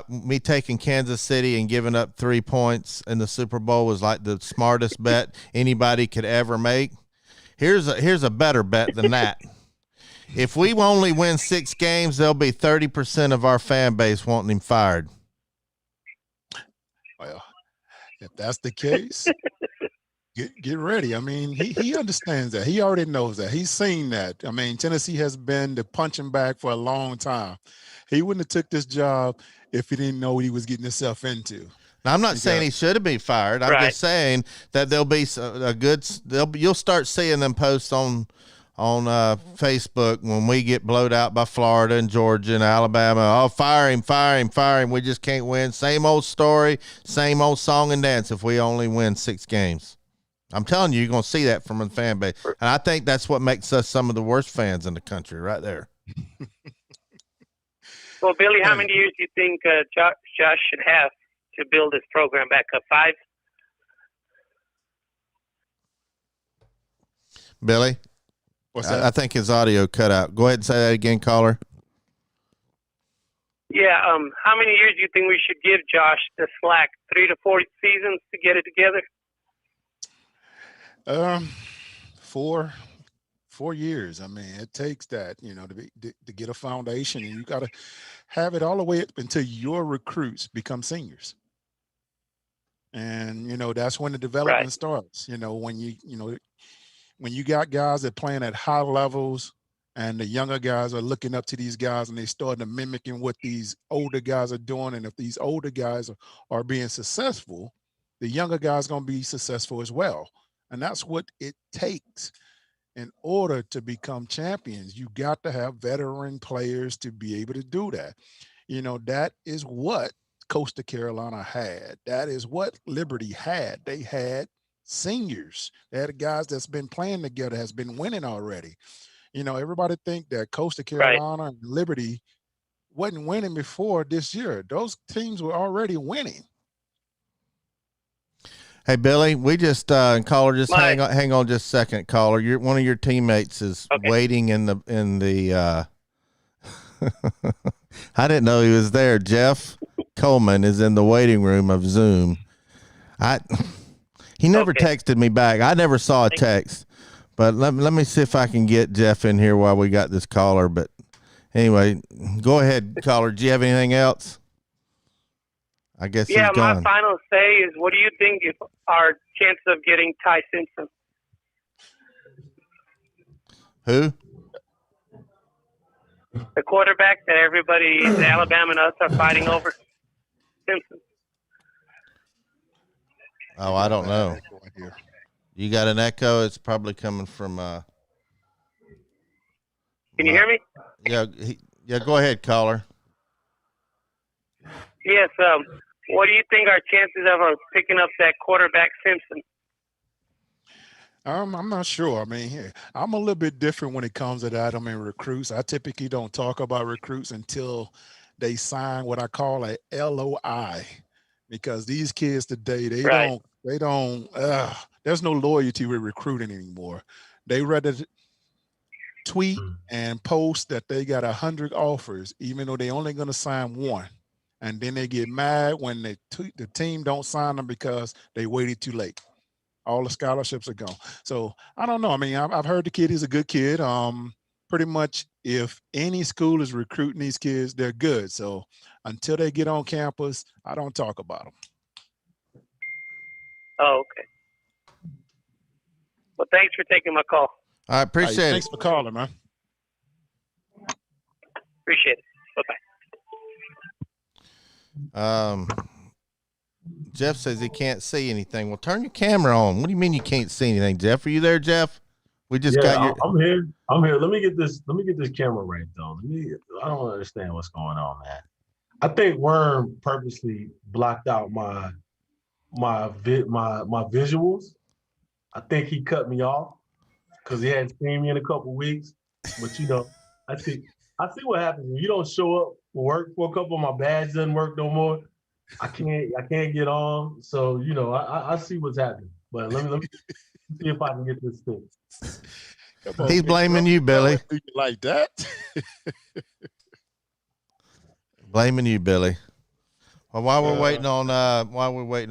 me taking Kansas City and giving up 3 points in the Super Bowl was like the smartest bet anybody could ever make? Here's a better bet than that. If we only win 6 games, there'll be 30% of our fan base wanting him fired. Well, if that's the case, get ready. I mean, he understands that. He already knows that. He's seen that. I mean, Tennessee has been the punching bag for a long time. He wouldn't have took this job if he didn't know what he was getting himself into. Now, I'm not saying he should have been fired. I'm just saying that there'll be you'll start seeing them posts on Facebook when we get blowed out by Florida and Georgia and Alabama. Oh, fire him. We just can't win. Same old story, same old song and dance if we only win 6 games. I'm telling you, you're going to see that from the fan base. And I think that's what makes us some of the worst fans in the country right there. Well, Billy, how many years do you think Josh should have to build this program back up? 5? Billy? What's that? I think his audio cut out. Go ahead and say that again, caller. Yeah. How many years do you think we should give Josh the slack? 3 to 4 seasons to get it together? 4 years. I mean, it takes that, to get a foundation, and you got to have it all the way up until your recruits become seniors. And, that's when the development starts. When you got guys that playing at high levels and the younger guys are looking up to these guys and they start to mimicking what these older guys are doing. And if these older guys are being successful, the younger guys are going to be successful as well. And that's what it takes in order to become champions. You got to have veteran players to be able to do that. That is what Coastal Carolina had. That is what Liberty had. They had seniors. They had guys that's been playing together, has been winning already. You know, everybody think that Coastal Carolina and Liberty wasn't winning before this year. Those teams were already winning. Hey Billy, we just caller, just hang on just a second, caller. One of your teammates is waiting in the I didn't know he was there. Jeff Coleman is in the waiting room of Zoom. He never texted me back. I never saw a text. But let me see if I can get Jeff in here while we got this caller. But anyway, go ahead, caller. Do you have anything else? I guess he's gone. My final say is, what do you think if our chance of getting Ty Simpson? Who? The quarterback that everybody in Alabama and us are fighting over. Simpson. Oh, I don't know. You got an echo? It's probably coming from. Can you hear me? Yeah. Go ahead, caller. Yes. What do you think our chances of us picking up that quarterback Simpson? I'm not sure. I mean, I'm a little bit different when it comes to that. I mean, recruits. I typically don't talk about recruits until they sign what I call a LOI, because these kids today they don't. There's no loyalty with recruiting anymore. They rather tweet and post that they got 100 offers, even though they only going to sign one. And then they get mad when the team don't sign them because they waited too late. All the scholarships are gone. So I don't know. I mean, I've heard the kid is a good kid. Pretty much if any school is recruiting these kids, they're good. So until they get on campus, I don't talk about them. Oh, okay. Well, thanks for taking my call. I appreciate it. Thanks for calling, man. Appreciate it. Bye-bye. Jeff says he can't see anything. Well, turn your camera on. What do you mean you can't see anything, Jeff? Are you there, Jeff? We just got your. I'm here. Let me get this camera right though. I don't understand what's going on, man. I think Worm purposely blocked out my visuals. I think he cut me off because he hadn't seen me in a couple weeks. But I see what happens when you don't show up for work for a couple. My badge doesn't work no more. I can't get on. So I see what's happening. But let me see if I can get this fixed. He's blaming you, Billy. Like that? Blaming you, Billy. Well, while we're waiting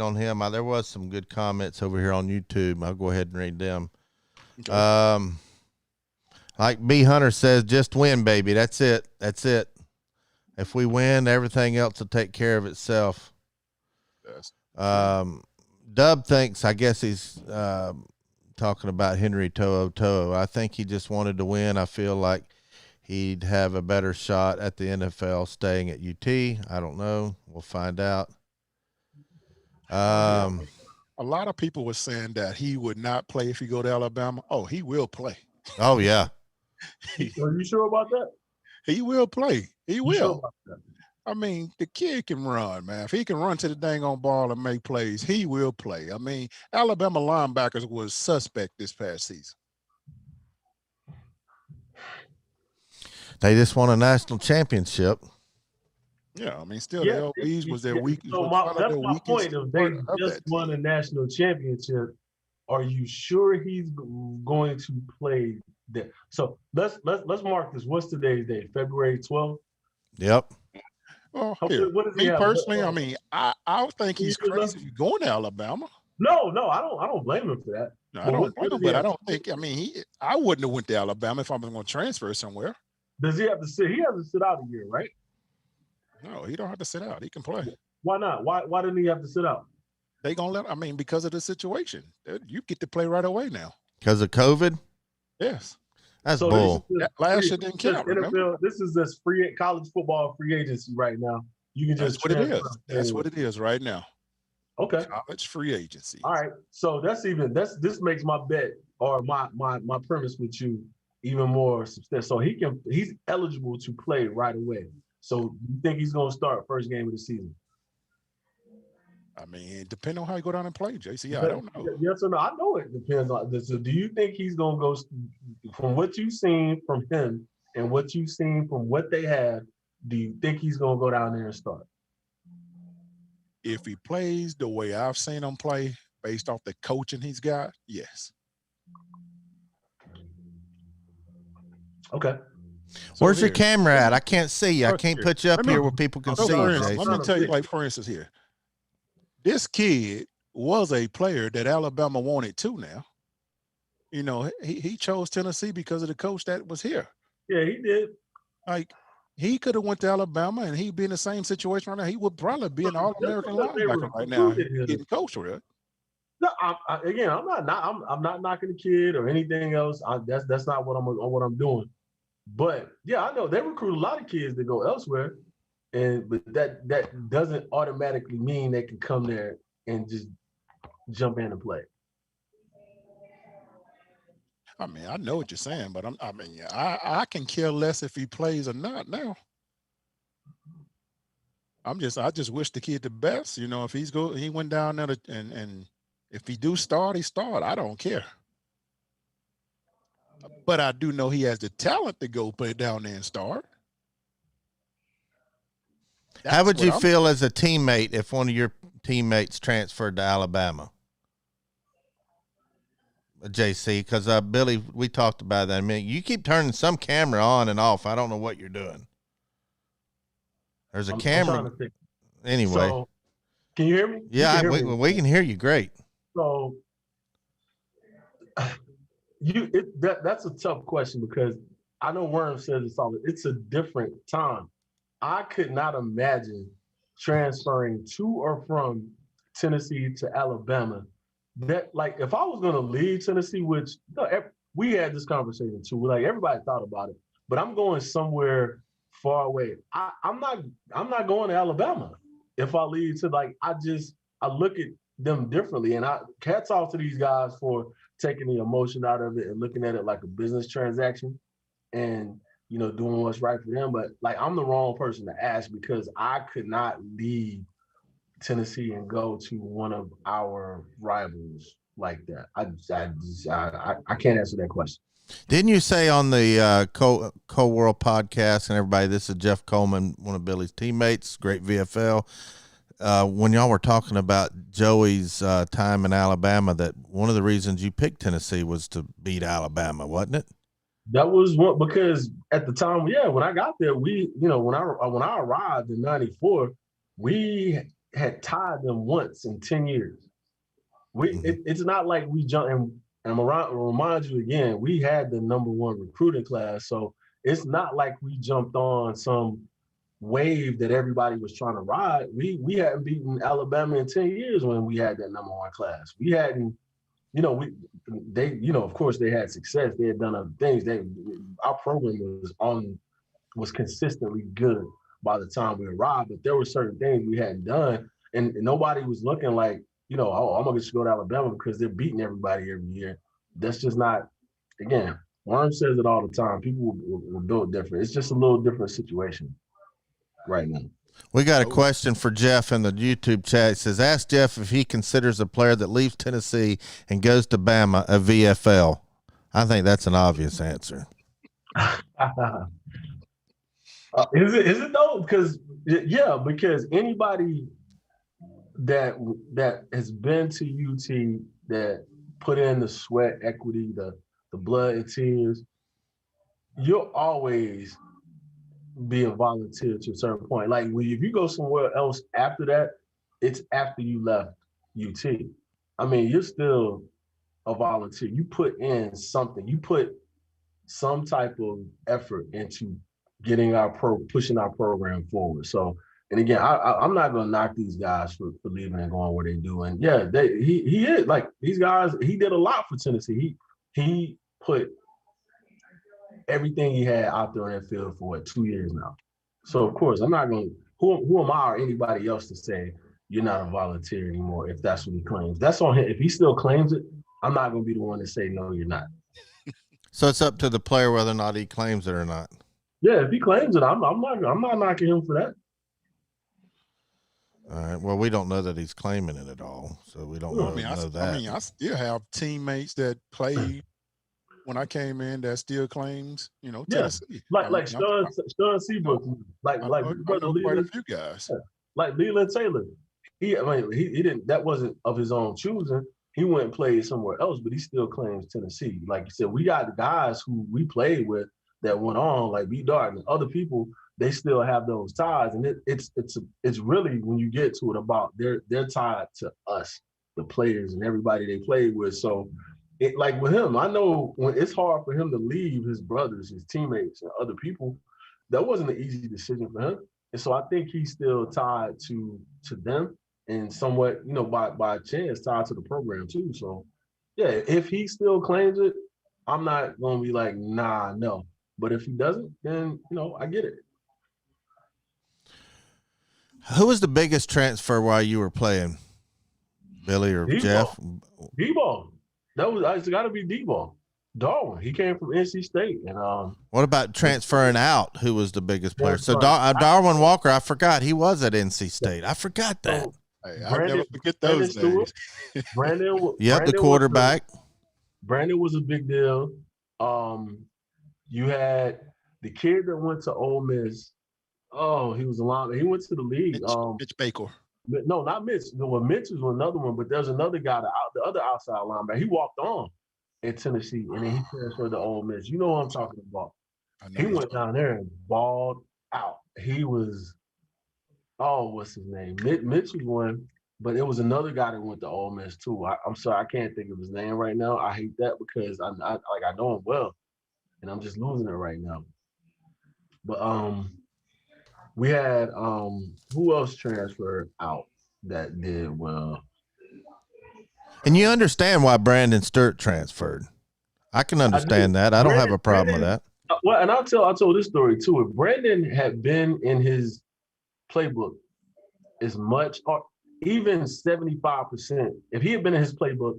on him, there was some good comments over here on YouTube. I'll go ahead and read them. Okay. Like B Hunter says, just win, baby. That's it. If we win, everything else will take care of itself. Yes. Dub thinks, I guess he's talking about Henry To'o. I think he just wanted to win. I feel like he'd have a better shot at the NFL staying at UT. I don't know. We'll find out. A lot of people were saying that he would not play if he go to Alabama. Oh, he will play. Oh, yeah. Are you sure about that? He will play. He will. Sure about that? I mean, the kid can run, man. If he can run to the dang on ball and make plays, he will play. I mean, Alabama linebackers was suspect this past season. They just won a national championship. Yeah, I mean, still the LBs was their weak. So that's my point. If they just won a national championship, are you sure he's going to play there? So let's mark this. What's today's date? February 12th? Yep. Well, me personally, I mean, I would think he's crazy if you're going to Alabama. No, I don't blame him for that. No, I don't blame him, but I don't think. I mean, I wouldn't have went to Alabama if I was going to transfer somewhere. Does he have to sit? He has to sit out a year, right? No, he don't have to sit out. He can play. Why not? Why didn't he have to sit out? They gonna let. I mean, because of the situation, you get to play right away now. Because of COVID? Yes. That's bull. Last year didn't count. NFL, this is this free college football free agency right now. You can just. That's what it is. That's what it is right now. Okay. College free agency. All right. So this makes my bet or my premise with you even more substantial. So he's eligible to play right away. So you think he's going to start first game of the season? I mean, depending on how you go down and play, JC, I don't know. Yes or no? I know it depends on this. So do you think he's going to go from what you've seen from him and what you've seen from what they have? Do you think he's going to go down there and start? If he plays the way I've seen him play, based off the coaching he's got, yes. Okay. Where's your camera at? I can't see you. I can't put you up here where people can see you, Jason. Let me tell you, like, for instance here, this kid was a player that Alabama wanted too now. You know, he chose Tennessee because of the coach that was here. Yeah, he did. Like, he could have went to Alabama and he'd be in the same situation right now. He would probably be an All-American linebacker right now, getting coached with it. No, I'm not knocking the kid or anything else. That's not what I'm doing. But yeah, I know they recruit a lot of kids that go elsewhere, but that doesn't automatically mean they can come there and just jump in and play. I mean, I know what you're saying, but I can care less if he plays or not now. I just wish the kid the best. You know, if he went down there and if he do start, he start. I don't care. But I do know he has the talent to go play down there and start. How would you feel as a teammate if one of your teammates transferred to Alabama? JC, because Billy, we talked about that. I mean, you keep turning some camera on and off. I don't know what you're doing. There's a camera. Anyway. So, can you hear me? Yeah, we can hear you great. So that's a tough question because I know Worm says it's a different time. I could not imagine transferring to or from Tennessee to Alabama. That, like, if I was going to leave Tennessee, which we had this conversation too, like everybody thought about it, but I'm going somewhere far away. I'm not going to Alabama if I leave to, like, I look at them differently, and hats off to these guys for taking the emotion out of it and looking at it like a business transaction and, you know, doing what's right for them. But, like, I'm the wrong person to ask because I could not leave Tennessee and go to one of our rivals like that. I can't answer that question. Didn't you say on the Co-World podcast, and everybody, this is Jeff Coleman, one of Billy's teammates, great VFL, when y'all were talking about Joey's time in Alabama, that one of the reasons you picked Tennessee was to beat Alabama, wasn't it? That was one, because at the time, yeah, when I got there, when I arrived in '94, we had tied them once in 10 years. It's not like we jumped, and I'm going to remind you again, we had the #1 recruiting class, so it's not like we jumped on some wave that everybody was trying to ride. We hadn't beaten Alabama in 10 years when we had that #1 class. We hadn't, of course they had success. They had done other things. Our program was consistently good by the time we arrived, but there were certain things we hadn't done, and nobody was looking like, oh, I'm gonna just go to Alabama because they're beating everybody every year. That's just not. Again, Worm says it all the time. People will build different. It's just a little different situation right now. We got a question for Jeff in the YouTube chat. It says, ask Jeff if he considers a player that leaves Tennessee and goes to Bama a VFL. I think that's an obvious answer. Is it though? Because anybody that has been to UT, that put in the sweat, equity, the blood and tears, you'll always be a volunteer to a certain point. Like, if you go somewhere else after that, it's after you left UT. I mean, you're still a volunteer. You put in something. You put some type of effort into getting pushing our program forward. So, and again, I'm not going to knock these guys for leaving and going where they do. And yeah, he is, like, these guys, he did a lot for Tennessee. He put everything he had out there in that field for 2 years now. So of course, I'm not going to, who am I or anybody else to say you're not a volunteer anymore if that's what he claims. That's on him. If he still claims it, I'm not going to be the one to say, no, you're not. So it's up to the player whether or not he claims it or not. Yeah, if he claims it, I'm not knocking him for that. All right. Well, we don't know that he's claiming it at all, so we don't know that. I still have teammates that played when I came in that still claims, Tennessee. Like Sean Seabrook, like I know quite a Leland, few guys. like Leland Taylor. He didn't. That wasn't of his own choosing. He went and played somewhere else, but he still claims Tennessee. Like you said, we got the guys who we played with that went on, like B. Dart and other people. They still have those ties, and it's really, when you get to it, about they're tied to us, the players and everybody they played with. So, like with him, I know when it's hard for him to leave his brothers, his teammates, and other people. That wasn't an easy decision for him, and so I think he's still tied to them, and somewhat, by chance tied to the program too. So, yeah, if he still claims it, I'm not gonna be like, nah, no. But if he doesn't, then I get it. Who was the biggest transfer while you were playing, Billy or Jeff? D-ball. It's got to be D-ball. Darwin. He came from NC State. And what about transferring out? Who was the biggest player? So Darwin Walker, I forgot he was at NC State. I forgot that. I never forget those days. Brandon. The quarterback. Brandon was a big deal. You had the kid that went to Ole Miss. Oh, he was a lineman. He went to the league. Mitch Baker. No, not Mitch. Mitch was another one, but there's another guy, the other outside linebacker. He walked on at Tennessee, and then he transferred to Ole Miss. You know what I'm talking about. He went down there and balled out. He was, what's his name? Mitch was one, but it was another guy that went to Ole Miss too. I'm sorry, I can't think of his name right now. I hate that because I know him well, and I'm just losing it right now. But we had who else transferred out that did well? And you understand why Brandon Sturt transferred. I can understand that. I don't have a problem with that. Well, and I told this story too. If Brandon had been in his playbook as much, or even 75%, if he had been in his playbook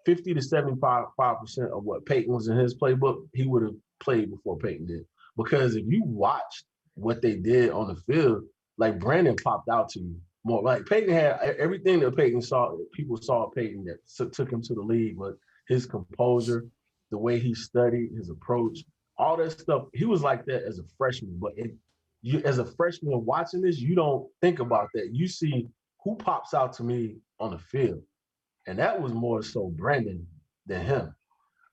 50 to 75% of what Peyton was in his playbook, he would have played before Peyton did. Because if you watched what they did on the field, like Brandon popped out to you more. Like Peyton had everything that Peyton saw, people saw Peyton that took him to the league, but his composure, the way he studied, his approach, all that stuff, he was like that as a freshman. But as a freshman watching this, you don't think about that. You see who pops out to me on the field. And that was more so Brandon than him.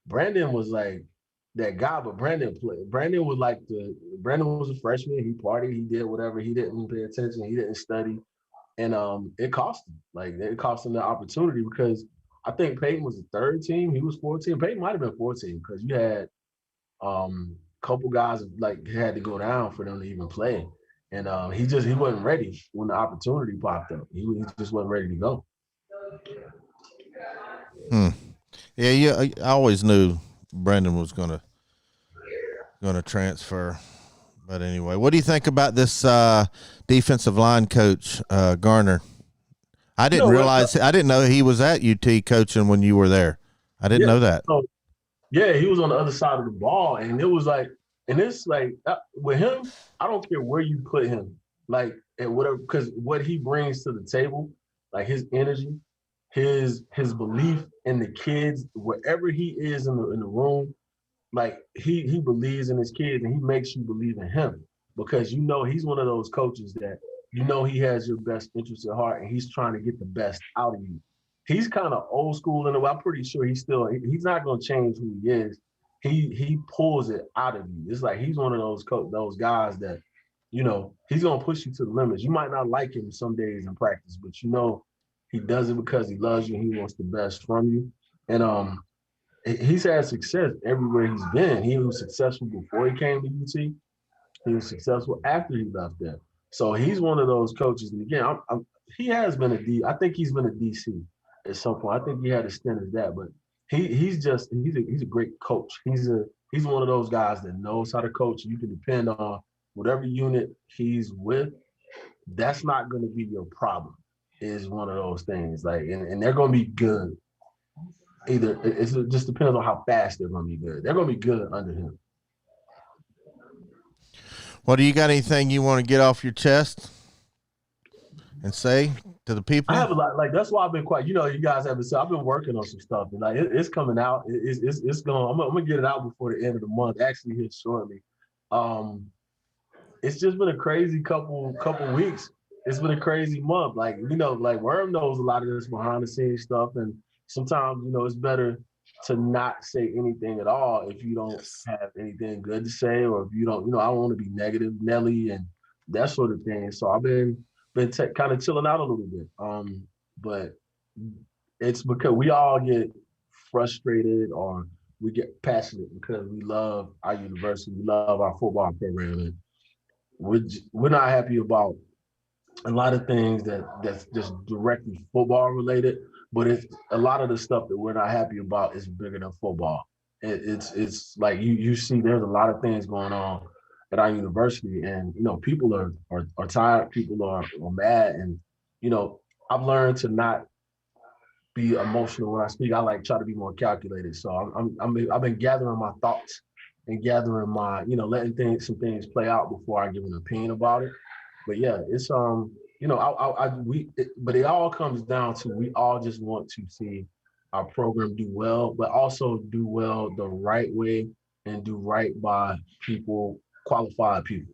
Brandon was like that guy, but Brandon played. Brandon was a freshman. He partied, he did whatever. He didn't pay attention. He didn't study. And it cost him. Like, it cost him the opportunity because I think Peyton was the third team. He was 14. Peyton might have been 14 because you had a couple guys like had to go down for them to even play. And he wasn't ready when the opportunity popped up. He just wasn't ready to go. Yeah, I always knew Brandon was gonna transfer. But anyway, what do you think about this defensive line coach, Garner? I didn't know he was at UT coaching when you were there. I didn't know that. So, yeah, he was on the other side of the ball, and it was like, and it's like with him, I don't care where you put him, like at whatever, because what he brings to the table, like his energy, his belief in the kids, wherever he is in the room, like he believes in his kids and he makes you believe in him because he's one of those coaches that he has your best interest at heart and he's trying to get the best out of you. He's kind of old school in a way. I'm pretty sure he's not going to change who he is. He pulls it out of you. It's like he's one of those guys that he's going to push you to the limits. You might not like him some days in practice, but he does it because he loves you and he wants the best from you. And he's had success everywhere he's been. He was successful before he came to UT. He was successful after he left there. So he's one of those coaches. And again, he has been I think he's been a DC at some point. I think he had a stint as that, but he's a great coach. He's one of those guys that knows how to coach. You can depend on whatever unit he's with. That's not going to be your problem. Is one of those things. Like, and they're going to be good. Either it just depends on how fast they're going to be good. They're going to be good under him. Well, do you got anything you want to get off your chest? and say to the people? I have a lot, like that's why I've been quiet. You know, you guys haven't said I've been working on some stuff, and like it's coming out. It's going. I'm gonna get it out before the end of the month. Actually, here shortly. It's just been a crazy couple weeks. It's been a crazy month. Like like Worm knows a lot of this behind the scenes stuff, and sometimes it's better to not say anything at all if you don't have anything good to say, or if you don't. I don't want to be negative, Nelly, and that sort of thing. So I've been kind of chilling out a little bit. But it's because we all get frustrated or we get passionate because we love our university, we love our football program, and we're not happy about a lot of things that's just directly football related. But it's a lot of the stuff that we're not happy about is bigger than football. It's like you see there's a lot of things going on at our university, and people are tired, people are mad, and I've learned to not be emotional when I speak. I try to be more calculated. So I've been gathering my thoughts and gathering my letting some things play out before I give an opinion about it. But yeah, it's but it all comes down to we all just want to see our program do well, but also do well the right way and do right by people, qualified people.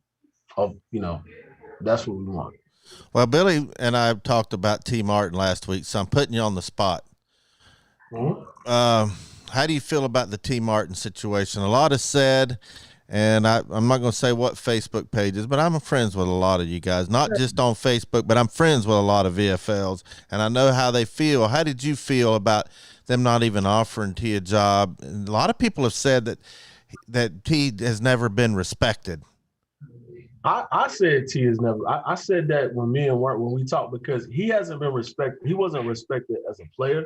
That's what we want. Well, Billy and I talked about T. Martin last week, so I'm putting you on the spot. Mm-hmm. How do you feel about the T. Martin situation? A lot is said, and I'm not going to say what Facebook pages, but I'm friends with a lot of you guys, not just on Facebook, but I'm friends with a lot of VFLs, and I know how they feel. How did you feel about them not even offering T a job? And a lot of people have said that T has never been respected. I said T is never. I said that when we talked, because he hasn't been respected. He wasn't respected as a player.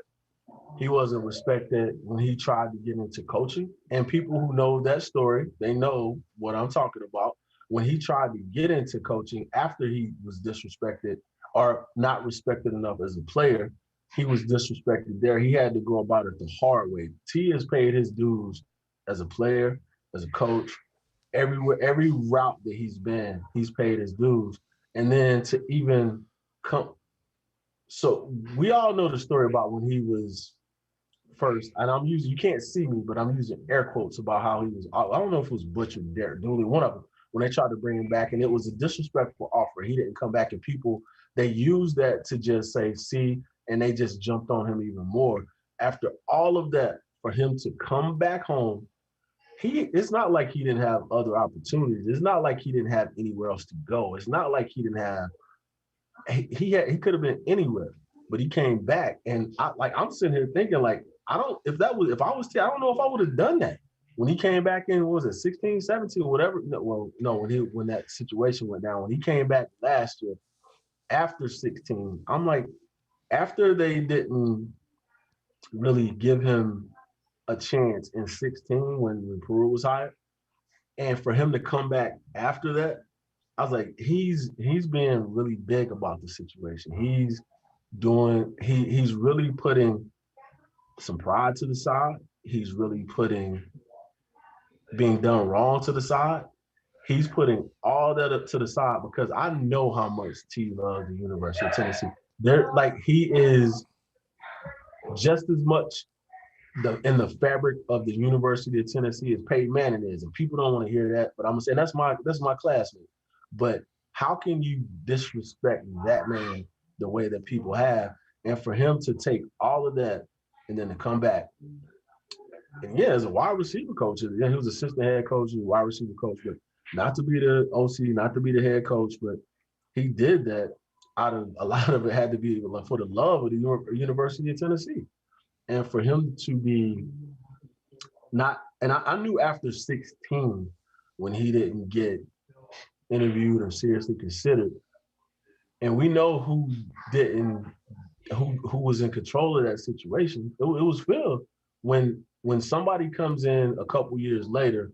He wasn't respected when he tried to get into coaching. And people who know that story, they know what I'm talking about. When he tried to get into coaching after he was disrespected or not respected enough as a player, he was disrespected there. He had to go about it the hard way. T has paid his dues as a player, as a coach. Everywhere, every route that he's been, he's paid his dues. And then to even come, so we all know the story about when he was first, and you can't see me, but I'm using air quotes about how he was, I don't know if it was Butcher or Derek Dooley, one of them, when they tried to bring him back, and it was a disrespectful offer. He didn't come back, and people, they used that to just say, see, and they just jumped on him even more. After all of that, for him to come back home, it's not like he didn't have other opportunities. It's not like he didn't have anywhere else to go. It's not like he didn't have, he could have been anywhere, but he came back. And I'm sitting here thinking if I was T, I don't know if I would have done that. When he came back in, what was it, 16, 17, or whatever? When that situation went down, when he came back last year after 16, I'm like, after they didn't really give him a chance in 16 when Peru was hired, and for him to come back after that, I was like, he's being really big about the situation. He's really putting some pride to the side. He's really putting being done wrong to the side. He's putting all that up to the side because I know how much T loves the University of Tennessee. He is just as much in the fabric of the University of Tennessee as Peyton Manning is, and people don't want to hear that, but I'm gonna say that's my classmate. But how can you disrespect that man the way that people have, and for him to take all of that and then to come back? And yeah, as a wide receiver coach, he was assistant head coach and wide receiver coach, but not to be the OC, not to be the head coach, but he did that out of a lot of it had to be for the love of the University of Tennessee. And for him to be not, and I knew after 16 when he didn't get interviewed or seriously considered, and we know who was in control of that situation. It was Phil. When somebody comes in a couple years later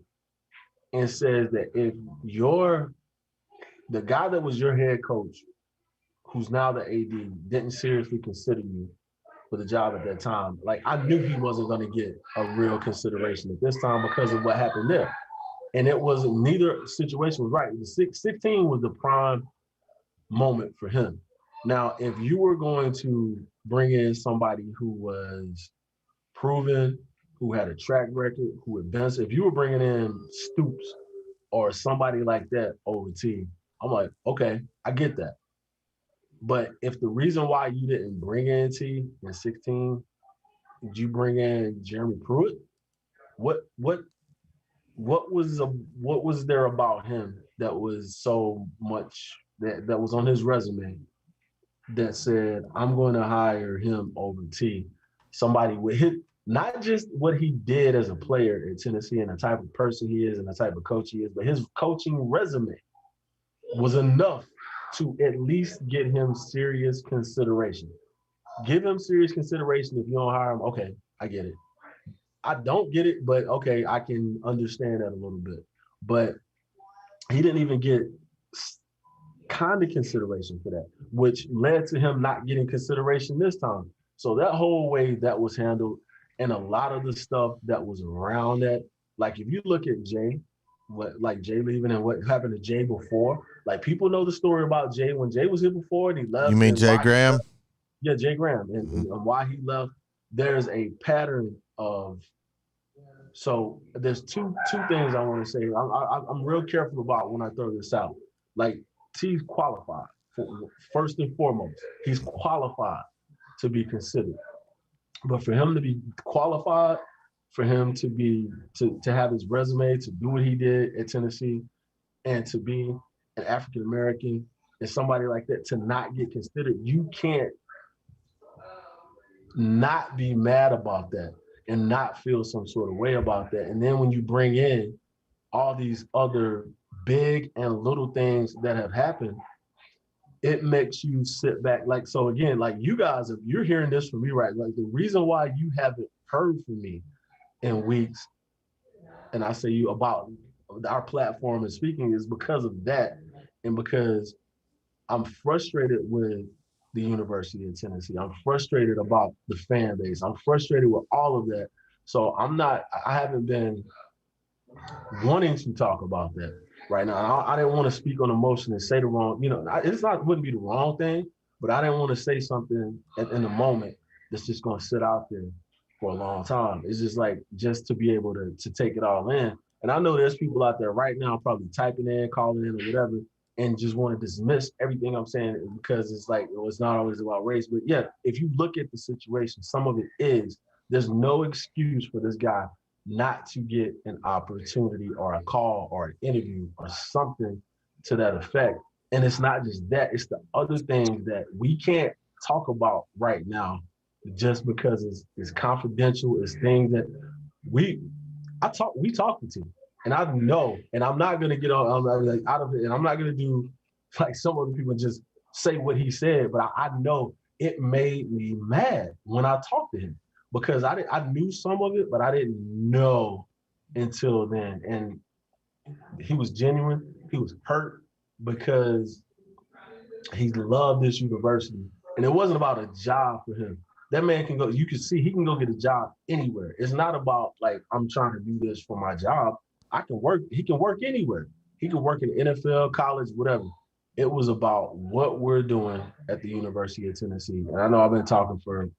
and says that if the guy that was your head coach, who's now the AD, didn't seriously consider you for the job at that time, I knew he wasn't going to get a real consideration at this time because of what happened there. And it wasn't, neither situation was right. The 16 was the prime moment for him. Now, if you were going to bring in somebody who was proven, who had a track record, who had been, if you were bringing in Stoops or somebody like that over T, I'm like, okay, I get that. But if the reason why you didn't bring in T in 16, did you bring in Jeremy Pruitt? What was there about him that was so much that was on his resume that said, I'm going to hire him over T? Somebody with his, not just what he did as a player in Tennessee and the type of person he is and the type of coach he is, but his coaching resume was enough to at least get him serious consideration. Give him serious consideration. If you don't hire him, okay, I get it. I don't get it, but okay, I can understand that a little bit. But he didn't even get kind of consideration for that, which led to him not getting consideration this time. So that whole way that was handled, and a lot of the stuff that was around that, like if you look at Jay, like Jay leaving and what happened to Jay before, like people know the story about Jay when Jay was here before and he left. You mean Jay Graham? Yeah, Jay Graham, and why he left. There's a pattern of. So there's two things I want to say. I'm real careful about when I throw this out. Like T's qualified. First and foremost, he's qualified to be considered. But for him to be qualified, for him to be to have his resume, to do what he did at Tennessee, and to be an African American and somebody like that, to not get considered, you can't not be mad about that and not feel some sort of way about that. And then when you bring in all these other big and little things that have happened, it makes you sit back. Like, so again, like you guys, if you're hearing this from me, right? Like the reason why you haven't heard from me in weeks, and I say you about our platform and speaking, is because of that. And because I'm frustrated with the University of Tennessee. I'm frustrated about the fan base. I'm frustrated with all of that. So I haven't been wanting to talk about that right now. I didn't want to speak on emotion and say the wrong, wouldn't be the wrong thing, but I didn't want to say something in the moment that's just going to sit out there for a long time. It's just like, just to be able to take it all in. And I know there's people out there right now probably typing in, calling in or whatever, and just want to dismiss everything I'm saying because it's like, it's not always about race. But yeah, if you look at the situation, some of it is, there's no excuse for this guy not to get an opportunity or a call or an interview or something to that effect. And it's not just that, it's the other things that we can't talk about right now just because it's confidential. It's things that we talk to team. And I know, and I'm not gonna get out of it, and I'm not gonna do like some other people just say what he said, but I know it made me mad when I talked to him because I knew some of it, but I didn't know until then. And he was genuine. He was hurt because he loved this university, and it wasn't about a job for him. That man can go. You can see he can go get a job anywhere. It's not about like I'm trying to do this for my job. I can work. He can work anywhere. He can work in the NFL, college, whatever. It was about what we're doing at the University of Tennessee. And I know I've been talking for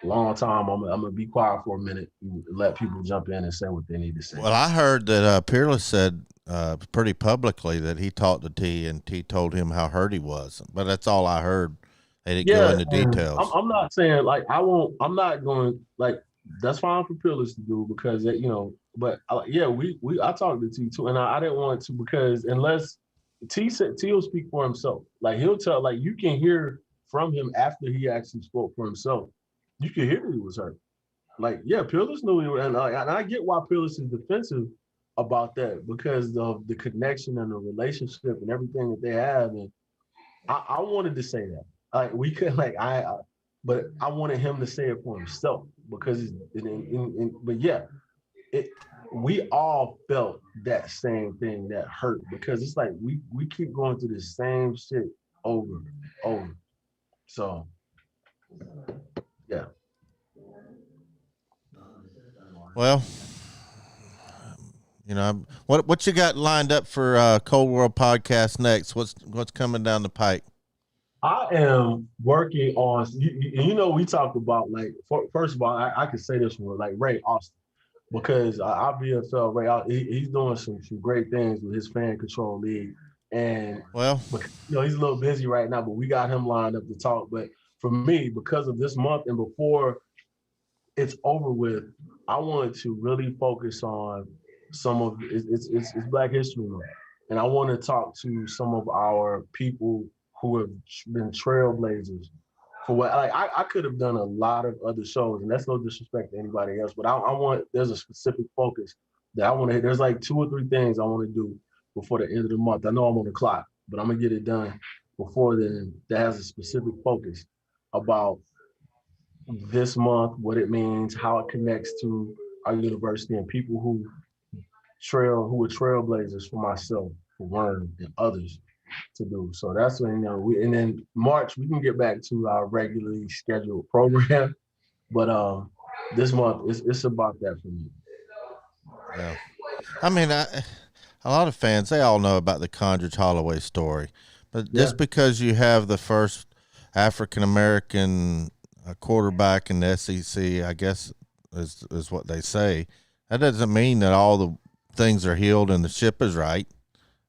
a long time. I'm gonna be quiet for a minute and let people jump in and say what they need to say. Well, I heard that Peerless said pretty publicly that he talked to T and T told him how hurt he was. But that's all I heard. They didn't go into details. I'm not saying like I'm not going like that's fine for Peerless to do because but I talked to T too, and I didn't want to because unless T will speak for himself. Like he'll tell, like you can hear from him after he actually spoke for himself. You can hear that he was hurt. Like Peerless knew he was, and I get why Peerless is defensive about that because of the connection and the relationship and everything that they have. And I wanted to say that. Like we could but I wanted him to say it for himself because we all felt that same thing that hurt because it's like we keep going through the same shit over and over. So yeah. Well, what you got lined up for Cold World Podcast next? What's coming down the pike? I am working on, we talked about, like, first of all, I can say this one, like Ray Austin, because our BFL, he's doing some great things with his fan control league. And, Well, he's a little busy right now, but we got him lined up to talk. But for me, because of this month and before it's over with, I wanted to really focus on some of it's Black History Month, and I want to talk to some of our people who have been trailblazers for what, like, I could have done a lot of other shows, and that's no disrespect to anybody else, but I want, there's a specific focus that I want to hit. There's like 2 or 3 things I want to do before the end of the month. I know I'm on the clock, but I'm gonna get it done before then. That has a specific focus about this month, what it means, how it connects to our university, and people who were trailblazers for myself, for Wern, and others to do. So that's when, and then March we can get back to our regularly scheduled program. But this month it's about that for me. yeah. I mean, a lot of fans, they all know about the Condredge Holloway story, but just because you have the first African American quarterback in the SEC, I guess is what they say, that doesn't mean that all the things are healed and the ship is right.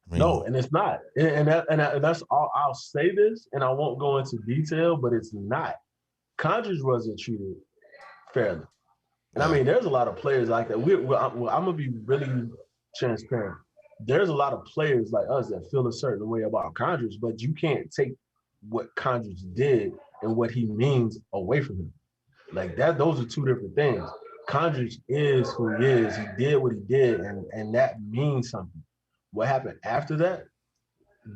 I mean, No, and it's not. And that's all. I'll say this, and I won't go into detail, but it's not. Condredge wasn't treated fairly. And I mean, there's a lot of players like that. I'm going to be really transparent. There's a lot of players like us that feel a certain way about Condredge, but you can't take what Condredge did and what he means away from him. Like that, those are 2 different things. Condredge is who he is. He did what he did, and that means something. What happened after that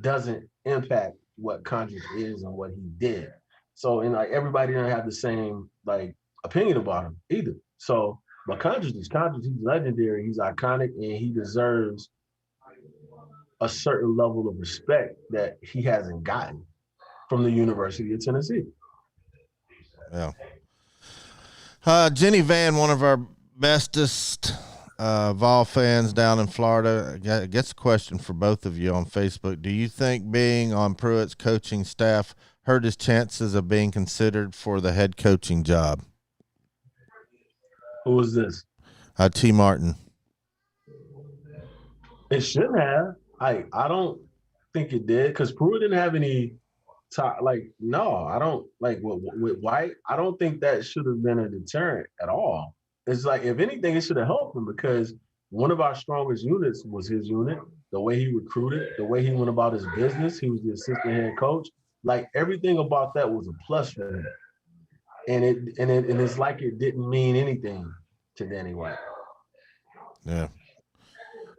doesn't impact what Condredge is and what he did. So, and like everybody doesn't have the same like opinion about him either. So, but Condredge, he's legendary, he's iconic, and he deserves a certain level of respect that he hasn't gotten from the University of Tennessee. Yeah. Jenny Van, one of our bestest Vol fans down in Florida, gets a question for both of you on Facebook. Do you think being on Pruitt's coaching staff hurt his chances of being considered for the head coaching job? Who was this? T. Martin. It shouldn't have. I don't think it did, because Pruitt didn't have any top. Like, no, I don't, like with White. I don't think that should have been a deterrent at all. It's like, if anything, it should have helped him, because one of our strongest units was his unit. The way he recruited, the way he went about his business, he was the assistant head coach. Like, everything about that was a plus for him. And it's like it didn't mean anything to Danny White. Yeah.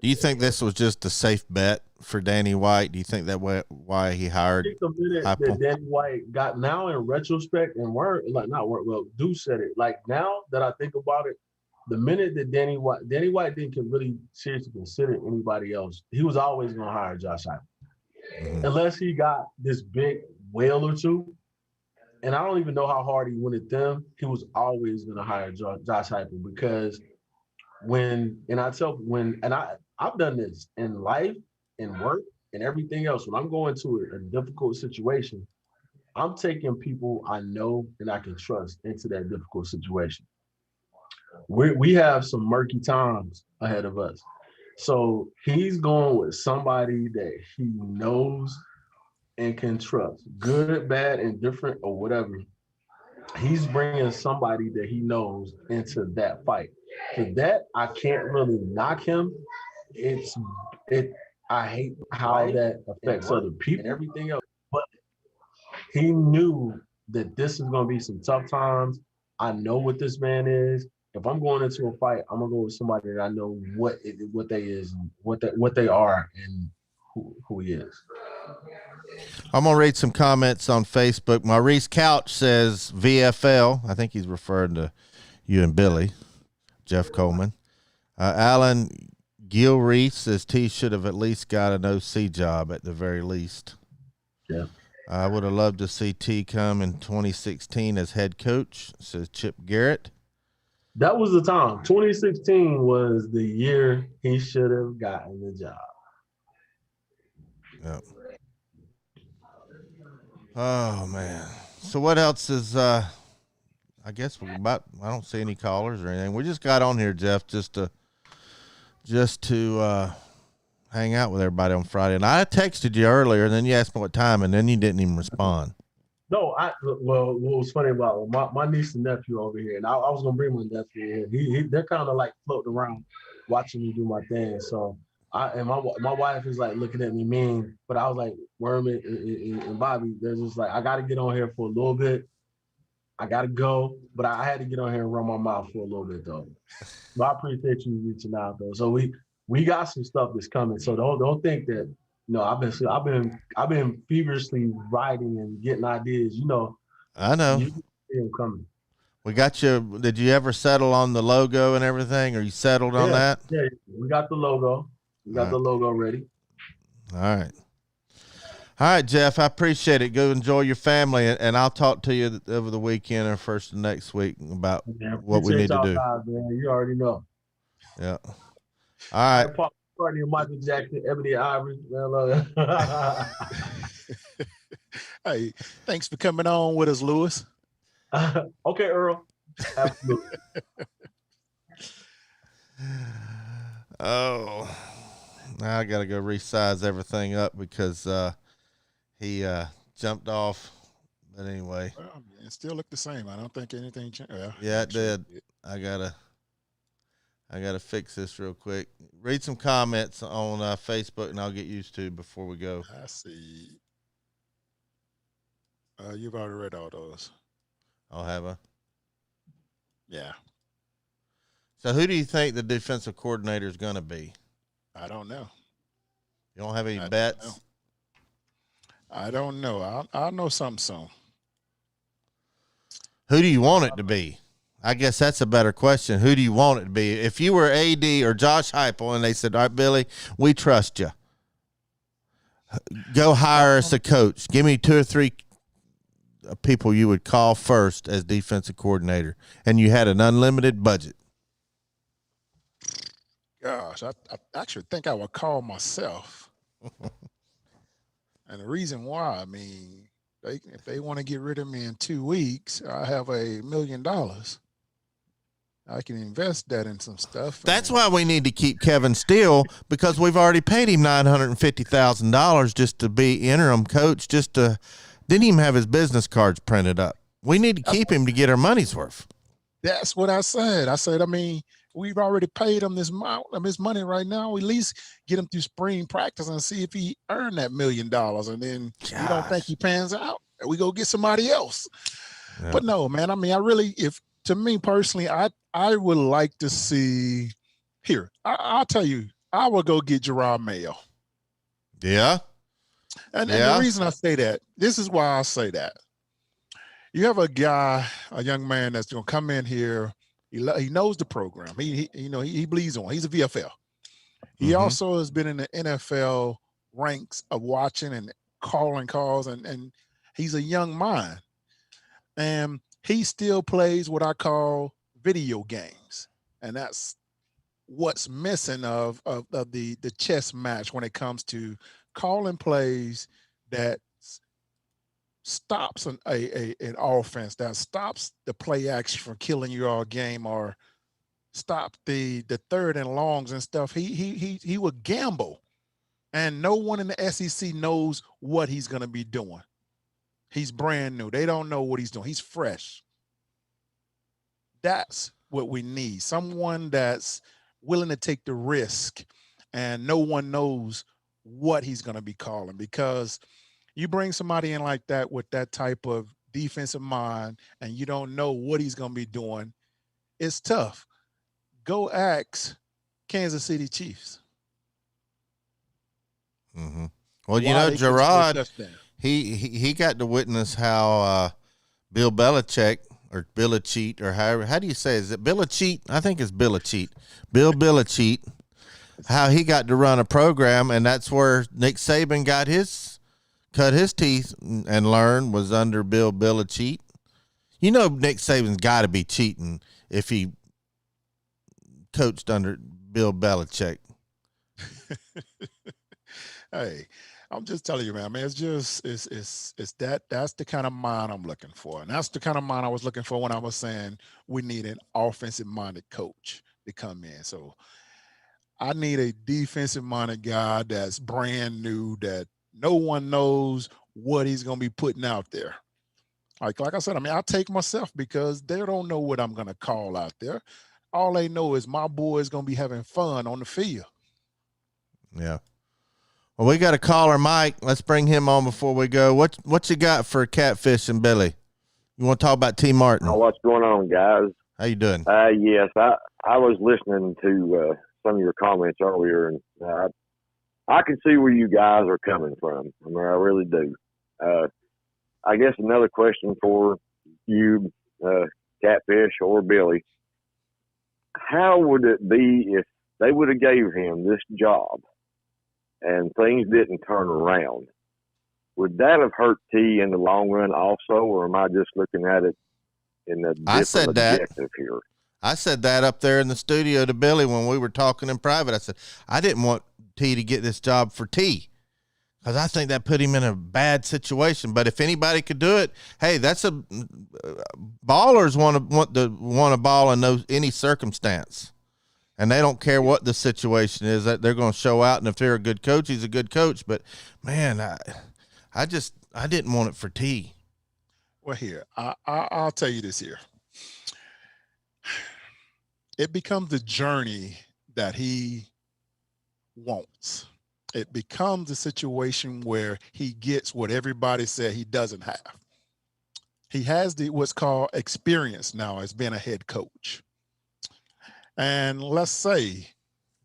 Do you think this was just a safe bet for Danny White? Do you think that why he hired? I think the minute that Danny White got, now in retrospect, and Deuce said it. Like, now that I think about it, the minute that Danny White didn't really seriously consider anybody else, he was always going to hire Josh Heupel, unless he got this big whale or two. And I don't even know how hard he went at them. He was always going to hire Josh Heupel, because I've done this in life, in work, and everything else. When I'm going to a difficult situation, I'm taking people I know and I can trust into that difficult situation. We have some murky times ahead of us. So he's going with somebody that he knows and can trust, good, bad, indifferent, or whatever. He's bringing somebody that he knows into that fight. For that, I can't really knock him. I hate how that affects other people and everything else. But he knew that this is going to be some tough times. I know what this man is. If I'm going into a fight, I'm gonna go with somebody that I know what they is, and what they are, and who he is. I'm going to read some comments on Facebook. Maurice Couch says VFL. I think he's referring to you and Billy, Jeff Coleman. Alan Gilreath says T should have at least got an OC job at the very least. Yeah. I would have loved to see T come in 2016 as head coach, says Chip Garrett. That was the time. 2016 was the year he should have gotten the job. Yep. Oh man. So what else is? I guess I don't see any callers or anything. We just got on here, Jeff, just to hang out with everybody on Friday. And I texted you earlier, and then you asked me what time, and then you didn't even respond. No, what was funny about my niece and nephew over here, and I was gonna bring my nephew in. They're kind of like floating around, watching me do my thing. So my wife is like looking at me mean, but I was like, Worm and Bobby, they're just like, I got to get on here for a little bit. I got to go, but I had to get on here and run my mouth for a little bit though. But I appreciate you reaching out though. So we got some stuff that's coming. So don't think that. No, I've been feverishly writing and getting ideas. You know, I know. You see them coming. We got you. Did you ever settle on the logo and everything? Are you settled on that? Yeah, we got the logo. We got the logo ready. All right. All right, Jeff. I appreciate it. Go enjoy your family, and I'll talk to you over the weekend or first of next week about what we need to do. Guys, man. You already know. Yeah. All right. Paul McCartney, Michael Jackson, Ebony Ivory. Hey, thanks for coming on with us, Lewis. Okay, Earl. Absolutely. Oh, now I got to go resize everything up because he jumped off. But anyway, well, it still looked the same. I don't think anything changed. Well, yeah, it did. I gotta fix this real quick. Read some comments on Facebook, and I'll get used to before we go. I see. You've already read all those. I'll have a. Yeah. So who do you think the defensive coordinator is going to be? I don't know. You don't have any bets? I don't know. I'll know something soon. Who do you want it to be? I guess that's a better question. Who do you want it to be? If you were AD or Josh Heupel and they said, all right, Billy, we trust you. Go hire us a coach. Give me 2 or 3 people you would call first as defensive coordinator, and you had an unlimited budget. Gosh, I actually think I would call myself. And the reason why, I mean, if they want to get rid of me in 2 weeks, I have $1 million. I can invest that in some stuff. That's why we need to keep Kevin Steele, because we've already paid him $950,000 just to be interim coach, didn't even have his business cards printed up. We need to keep him to get our money's worth. That's what I said. I said, I mean, we've already paid him this amount of his money right now. We at least get him through spring practice and see if he earned that $1 million. And then you don't think he pans out, we go get somebody else. Yeah. But no, man, I mean, to me personally, I would like to see here. I'll tell you, I will go get Gerard Mayo. Yeah. And the reason I say that, this is why I say that. You have a young man that's going to come in here. He knows the program. He bleeds on. He's a VFL. He also has been in the NFL ranks of watching and calling calls, and he's a young mind. And he still plays what I call video games, and that's what's missing of the chess match when it comes to calling plays that stops an offense, that stops the play action from killing you all game, or stop the 3rd and longs and stuff. He would gamble, and no one in the SEC knows what he's going to be doing. He's brand new. They don't know what he's doing. He's fresh. That's what we need. Someone that's willing to take the risk, and no one knows what he's going to be calling, because you bring somebody in like that with that type of defensive mind and you don't know what he's going to be doing, it's tough. Go ask Kansas City Chiefs. Well, you know, Gerard, he got to witness how Bill Belichick, or Belichick, or how do you say it? Is it Belichick? I think it's Belichick. Bill Belichick, how he got to run a program, and that's where Nick Saban cut his teeth and learned, was under Bill Belichick. You know, Nick Saban's got to be cheating if he coached under Bill Belichick. Hey, I'm just telling you, man. I mean, it's just it's that's the kind of mind I'm looking for, and that's the kind of mind I was looking for when I was saying we need an offensive-minded coach to come in. So I need a defensive-minded guy that's brand new, that no one knows what he's going to be putting out there. Like I said, I mean, I take myself because they don't know what I'm going to call out there. All they know is my boy is going to be having fun on the field. Yeah. Well, we got a caller, Mike. Let's bring him on before we go. What you got for Catfish and Billy? You want to talk about T. Martin? Oh, what's going on, guys? How you doing? Yes, I was listening to some of your comments earlier, and I can see where you guys are coming from. I mean, I really do. I guess another question for you, Catfish or Billy, how would it be if they would have gave him this job and things didn't turn around? Would that have hurt T in the long run also, or am I just looking at it in a different I said that. objective here? I said that up there in the studio to Billy when we were talking in private. I said, I didn't want T to get this job for T because I think that put him in a bad situation. But if anybody could do it, hey, that's ballers want a ball in any circumstance. And they don't care what the situation is, that they're going to show out. And if they're a good coach, he's a good coach. But man, I didn't want it for T. Well, here, I'll tell you this here. It becomes the journey that he wants. It becomes a situation where he gets what everybody said he doesn't have. He has what's called experience now as being a head coach. And let's say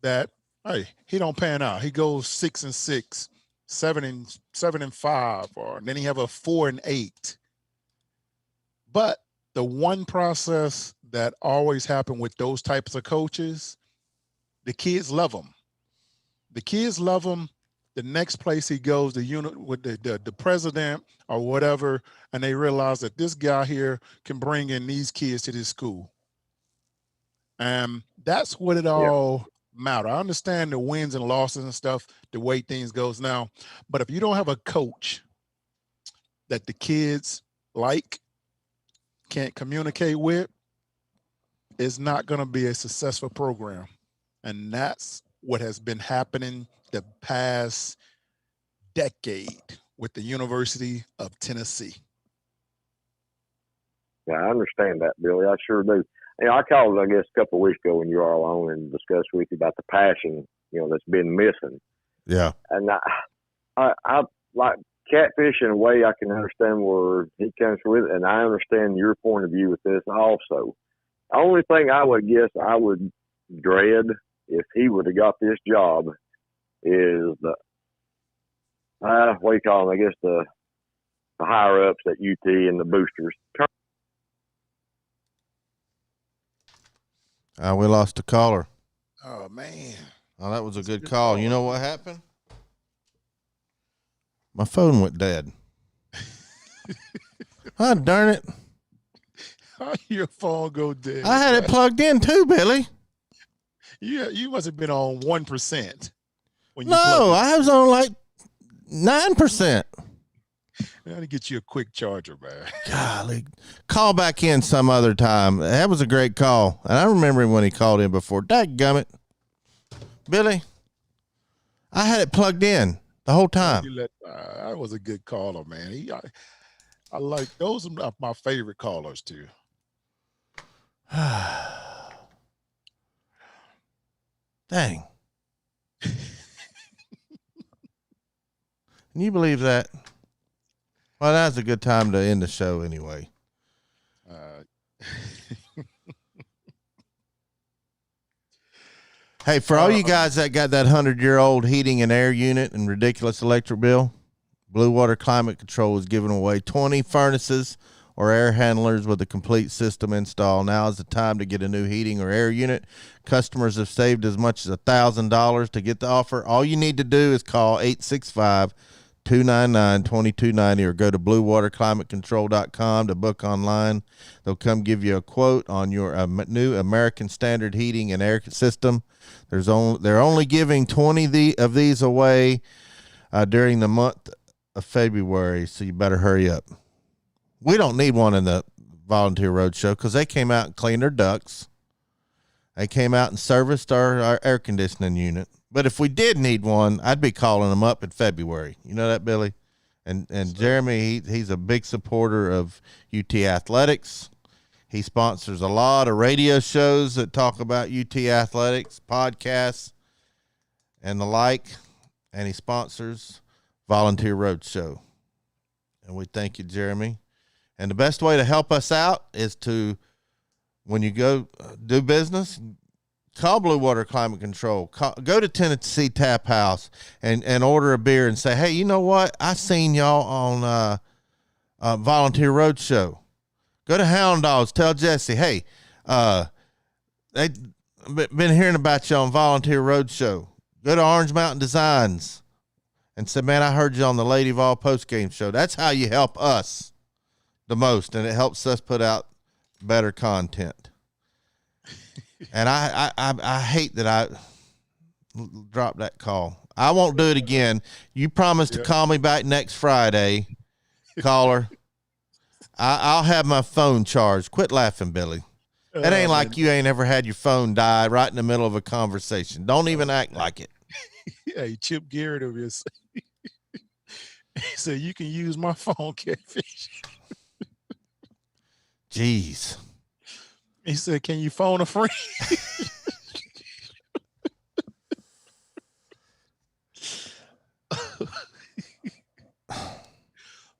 that, hey, he don't pan out. He goes 6-6, 7-5, or then he have a 4-8. But the one process that always happen with those types of coaches, the kids love them. The kids love him. The next place he goes, the unit with the president or whatever, and they realize that this guy here can bring in these kids to this school. That's what it all matter. I understand the wins and losses and stuff, the way things goes now. But if you don't have a coach that the kids like, can't communicate with, it's not going to be a successful program. And that's what has been happening the past decade with the University of Tennessee. Yeah, I understand that, Billy. I sure do. You know, I called, I guess, a couple of weeks ago when you were all on and discussed with you about the passion, that's been missing. Yeah. And I like Catfish in a way. I can understand where he comes with it, and I understand your point of view with this also. The only thing I would guess I would dread if he would have got this job is the what do you call them? I guess the higher ups at UT and the boosters. We lost a caller. Oh, man. Oh, that was a good call. You know what happened? My phone went dead. Oh, darn it. How your phone go dead? I had it plugged in too, Billy. Yeah, you must have been on 1%. No, I was on like 9%. I got to get you a quick charger, man. Golly. Call back in some other time. That was a great call. And I remember him when he called in before. Dadgummit. Billy, I had it plugged in the whole time. That was a good caller, man. I like those are my favorite callers too. Dang. Can you believe that? Well, that's a good time to end the show anyway. Hey, for all you guys that got that 100-year-old heating and air unit and ridiculous electric bill, Blue Water Climate Control is giving away 20 furnaces or air handlers with a complete system install. Now is the time to get a new heating or air unit. Customers have saved as much as $1,000 to get the offer. All you need to do is call 865-299-2290 or go to bluewaterclimatecontrol.com to book online. They'll come give you a quote on your new American Standard heating and air system. They're only giving 20 of these away during the month of February, so you better hurry up. We don't need one in the Volunteer Roadshow because they came out and cleaned their ducts. They came out and serviced our air conditioning unit. But if we did need one, I'd be calling them up in February. You know that, Billy? And Jeremy, he's a big supporter of UT Athletics. He sponsors a lot of radio shows that talk about UT Athletics, podcasts, and the like. And he sponsors Volunteer Roadshow. And we thank you, Jeremy. And the best way to help us out is to, when you go do business, call Blue Water Climate Control. Go to Tennessee Tap House and order a beer and say, hey, you know what? I seen y'all on Volunteer Roadshow. Go to Hound Dogs. Tell Jesse, hey, they been hearing about you on Volunteer Roadshow. Go to Orange Mountain Designs and say, man, I heard you on the Lady Vol postgame show. That's how you help us the most, and it helps us put out better content. And I hate that I dropped that call. I won't do it again. You promised to call me back next Friday, caller. I'll have my phone charged. Quit laughing, Billy. It ain't like you ain't ever had your phone die right in the middle of a conversation. Don't even act like it. Hey, Chip Garrett over here. He said, you can use my phone, Catfish. Jeez. He said, can you phone a friend?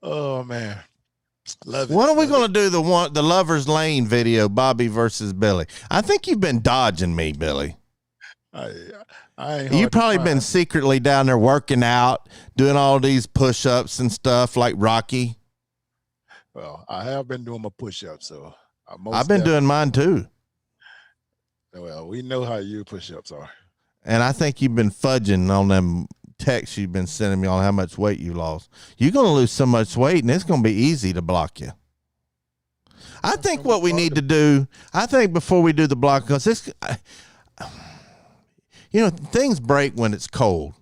Oh, man. Love it. When are we going to do the Lover's Lane video, Bobby versus Billy? I think you've been dodging me, Billy. You've probably been secretly down there working out, doing all these push-ups and stuff like Rocky. Well, I have been doing my push-ups, so I've been doing mine too. Well, we know how your push-ups are. And I think you've been fudging on them texts you've been sending me on how much weight you lost. You're going to lose so much weight, and it's going to be easy to block you. I think what we need to do, before we do the block, because this, things break when it's cold,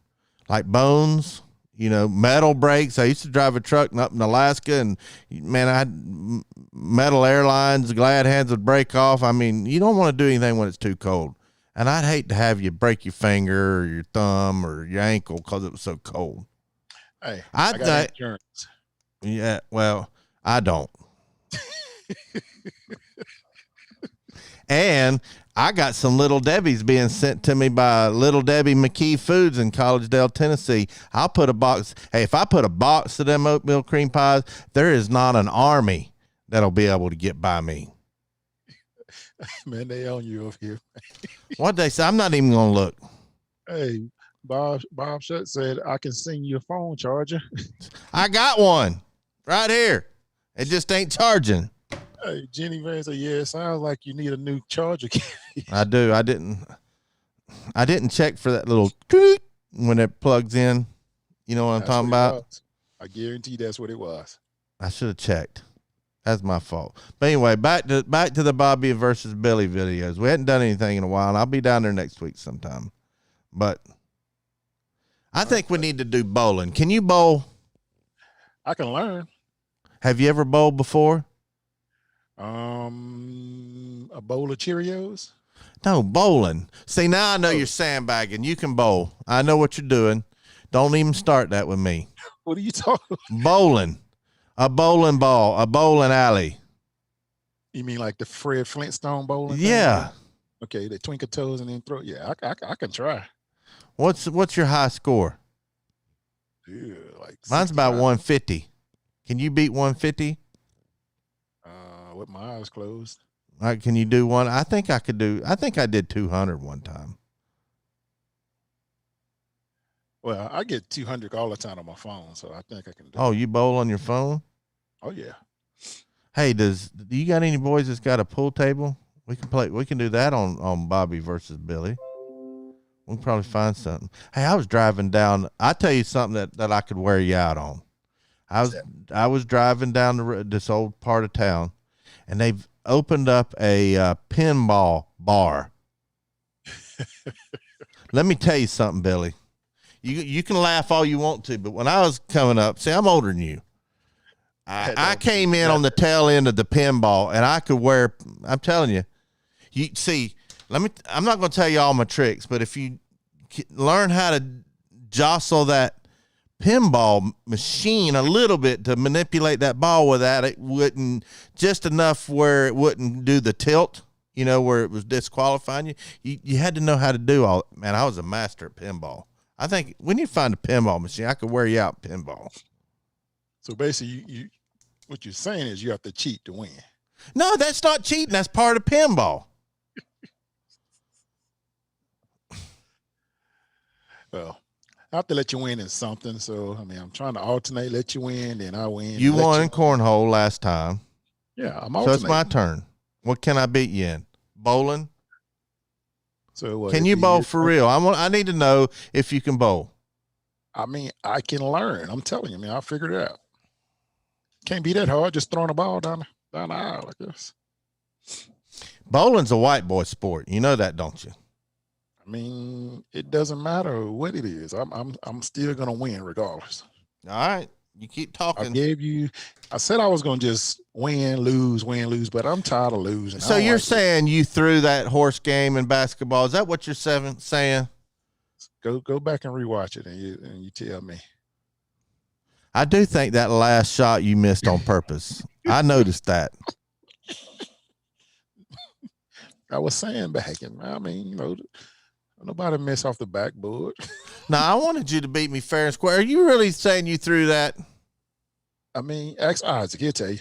like bones. Metal breaks. I used to drive a truck up in Alaska, and man, I had metal airlines, glad hands would break off. I mean, you don't want to do anything when it's too cold. And I'd hate to have you break your finger or your thumb or your ankle because it was so cold. Hey, I got insurance. Yeah, well, I don't. And I got some Little Debbie's being sent to me by Little Debbie McKee Foods in Collegedale, Tennessee. I'll put a box. Hey, if I put a box of them oatmeal cream pies, there is not an army that'll be able to get by me. Man, they own you over here. What'd they say? I'm not even going to look. Hey, Bob Shutt said, I can send you a phone charger. I got one right here. It just ain't charging. Hey, Jenny Van said, yeah, it sounds like you need a new charger. I do. I didn't check for that little tweet when it plugs in. You know what I'm talking about? I guarantee that's what it was. I should have checked. That's my fault. But anyway, back to the Bobby versus Billy videos. We hadn't done anything in a while, and I'll be down there next week sometime. But I think we need to do bowling. Can you bowl? I can learn. Have you ever bowled before? A bowl of Cheerios? No, bowling. See, now I know you're sandbagging. You can bowl. I know what you're doing. Don't even start that with me. What are you talking about? Bowling. A bowling ball. A bowling alley. You mean like the Fred Flintstone bowling? Yeah. Thing? Okay, they twinkle toes and then throw. Yeah, I can try. What's your high score? Yeah, like mine's about 150. Can you beat 150? With my eyes closed. All right, can you do one? I think I did 200 one time. Well, I get 200 all the time on my phone, so I think I can do it. You bowl on your phone? Oh, yeah. Hey, do you got any boys that's got a pool table? We can do that on Bobby versus Billy. We can probably find something. Hey, I was driving down. I'll tell you something that I could wear you out on. I was driving down this old part of town, and they've opened up a pinball bar. Let me tell you something, Billy. You can laugh all you want to, but when I was coming up, see, I'm older than you. I came in on the tail end of the pinball, and I could wear. I'm telling you, I'm not going to tell you all my tricks, but if you learn how to jostle that pinball machine a little bit to manipulate that ball without it wouldn't just enough where it wouldn't do the tilt, where it was disqualifying you. You had to know how to do all. Man, I was a master at pinball. I think when you find a pinball machine, I could wear you out pinball. So basically, you what you're saying is you have to cheat to win. No, that's not cheating. That's part of pinball. Well, I have to let you win in something. So, I mean, I'm trying to alternate, let you win, then I win. You won in cornhole last time. Yeah, I'm alternating. So it's my turn. What can I beat you in? Bowling? So can you bowl for real? I need to know if you can bowl. I mean, I can learn. I'm telling you, man, I'll figure it out. Can't be that hard, just throwing a ball down the aisle, I guess. Bowling's a white boy sport. You know that, don't you? I mean, it doesn't matter what it is. I'm still gonna win regardless. All right. You keep talking. I said I was gonna just win, lose, but I'm tired of losing. So you're saying you threw that horse game in basketball. Is that what you're saying? Go back and rewatch it and you tell me. I do think that last shot you missed on purpose. I noticed that. I was sandbagging. I mean, nobody miss off the backboard. Now, I wanted you to beat me fair and square. Are you really saying you threw that? I mean, ask Isaac, he'll tell you.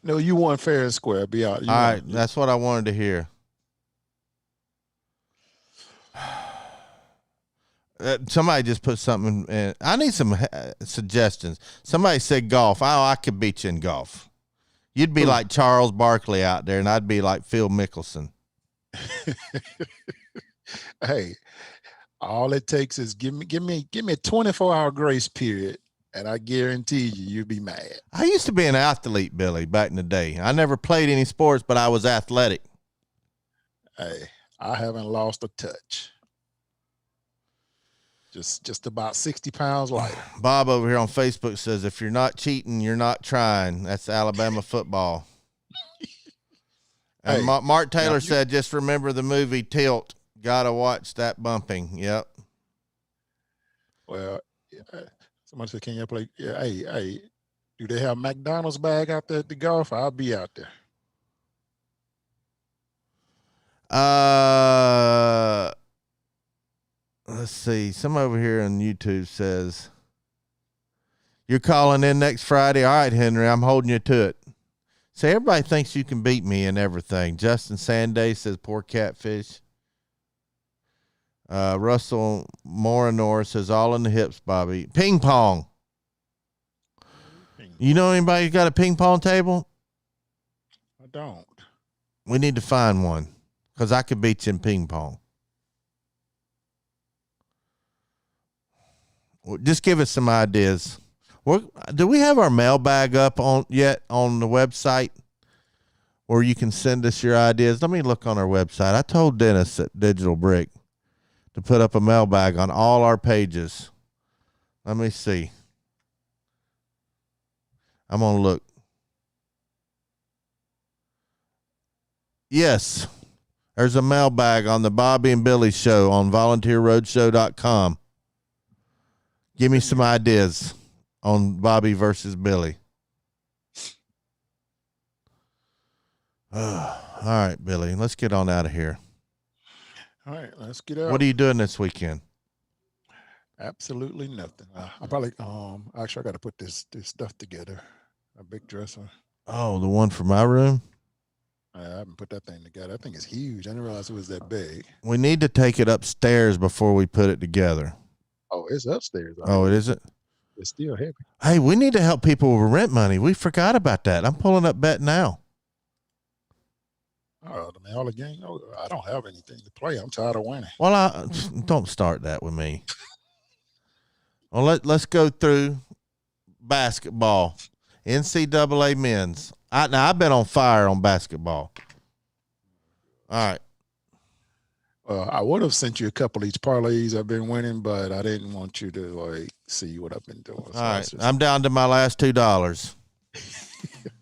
No, you won fair and square. Be out. All right, that's what I wanted to hear. Somebody just put something in. I need some suggestions. Somebody said golf. I could beat you in golf. You'd be like Charles Barkley out there, and I'd be like Phil Mickelson. Hey, all it takes is give me a 24-hour grace period, and I guarantee you'll be mad. I used to be an athlete, Billy, back in the day. I never played any sports, but I was athletic. Hey, I haven't lost a touch. Just about 60 pounds lighter. Bob over here on Facebook says, if you're not cheating, you're not trying. That's Alabama football. And Hey, Mark Taylor said, just remember the movie Tilt. Got to watch that bumping. Yep. Well, somebody said, can you play? Yeah, hey, do they have McDonald's bag out there at the golf? I'll be out there. Let's see. Some over here on YouTube says, you're calling in next Friday. All right, Henry, I'm holding you to it. See, everybody thinks you can beat me and everything. Justin Sanday says, poor Catfish. Russell Morinor says, all in the hips, Bobby. Ping pong. You know anybody who's got a ping pong table? I don't. We need to find one because I could beat you in ping pong. Just give us some ideas. Do we have our mailbag up on the website where you can send us your ideas? Let me look on our website. I told Dennis at Digital Brick to put up a mailbag on all our pages. Let me see. I'm going to look. Yes, there's a mailbag on the Bobby and Billy show on volunteerroadshow.com. Give me some ideas on Bobby versus Billy. All right, Billy, let's get on out of here. All right, let's get out. What are you doing this weekend? Absolutely nothing. I probably actually I got to put this stuff together. A big dresser. Oh, the one for my room? I haven't put that thing together. I think it's huge. I didn't realize it was that big. We need to take it upstairs before we put it together. Oh, it's upstairs. Oh, it isn't? It's still heavy. Hey, we need to help people with rent money. We forgot about that. I'm pulling up bet now. Oh, man, all the game. Oh, I don't have anything to play. I'm tired of winning. Well, don't start that with me. Well, let's go through basketball. NCAA men's. Now, I've been on fire on basketball. All right. I would have sent you a couple of these parlays I've been winning, but I didn't want you to see what I've been doing. So All right, I'm down to my last $2.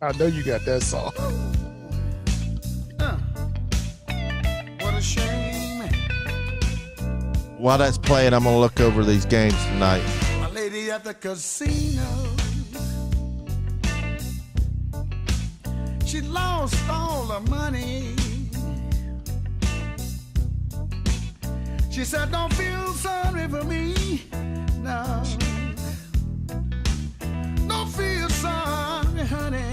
I know you got that song. What a shame. While that's playing, I'm gonna look over these games tonight. My lady at the casino. She lost all her money. She said, don't feel sorry for me. No. Don't feel sorry, honey.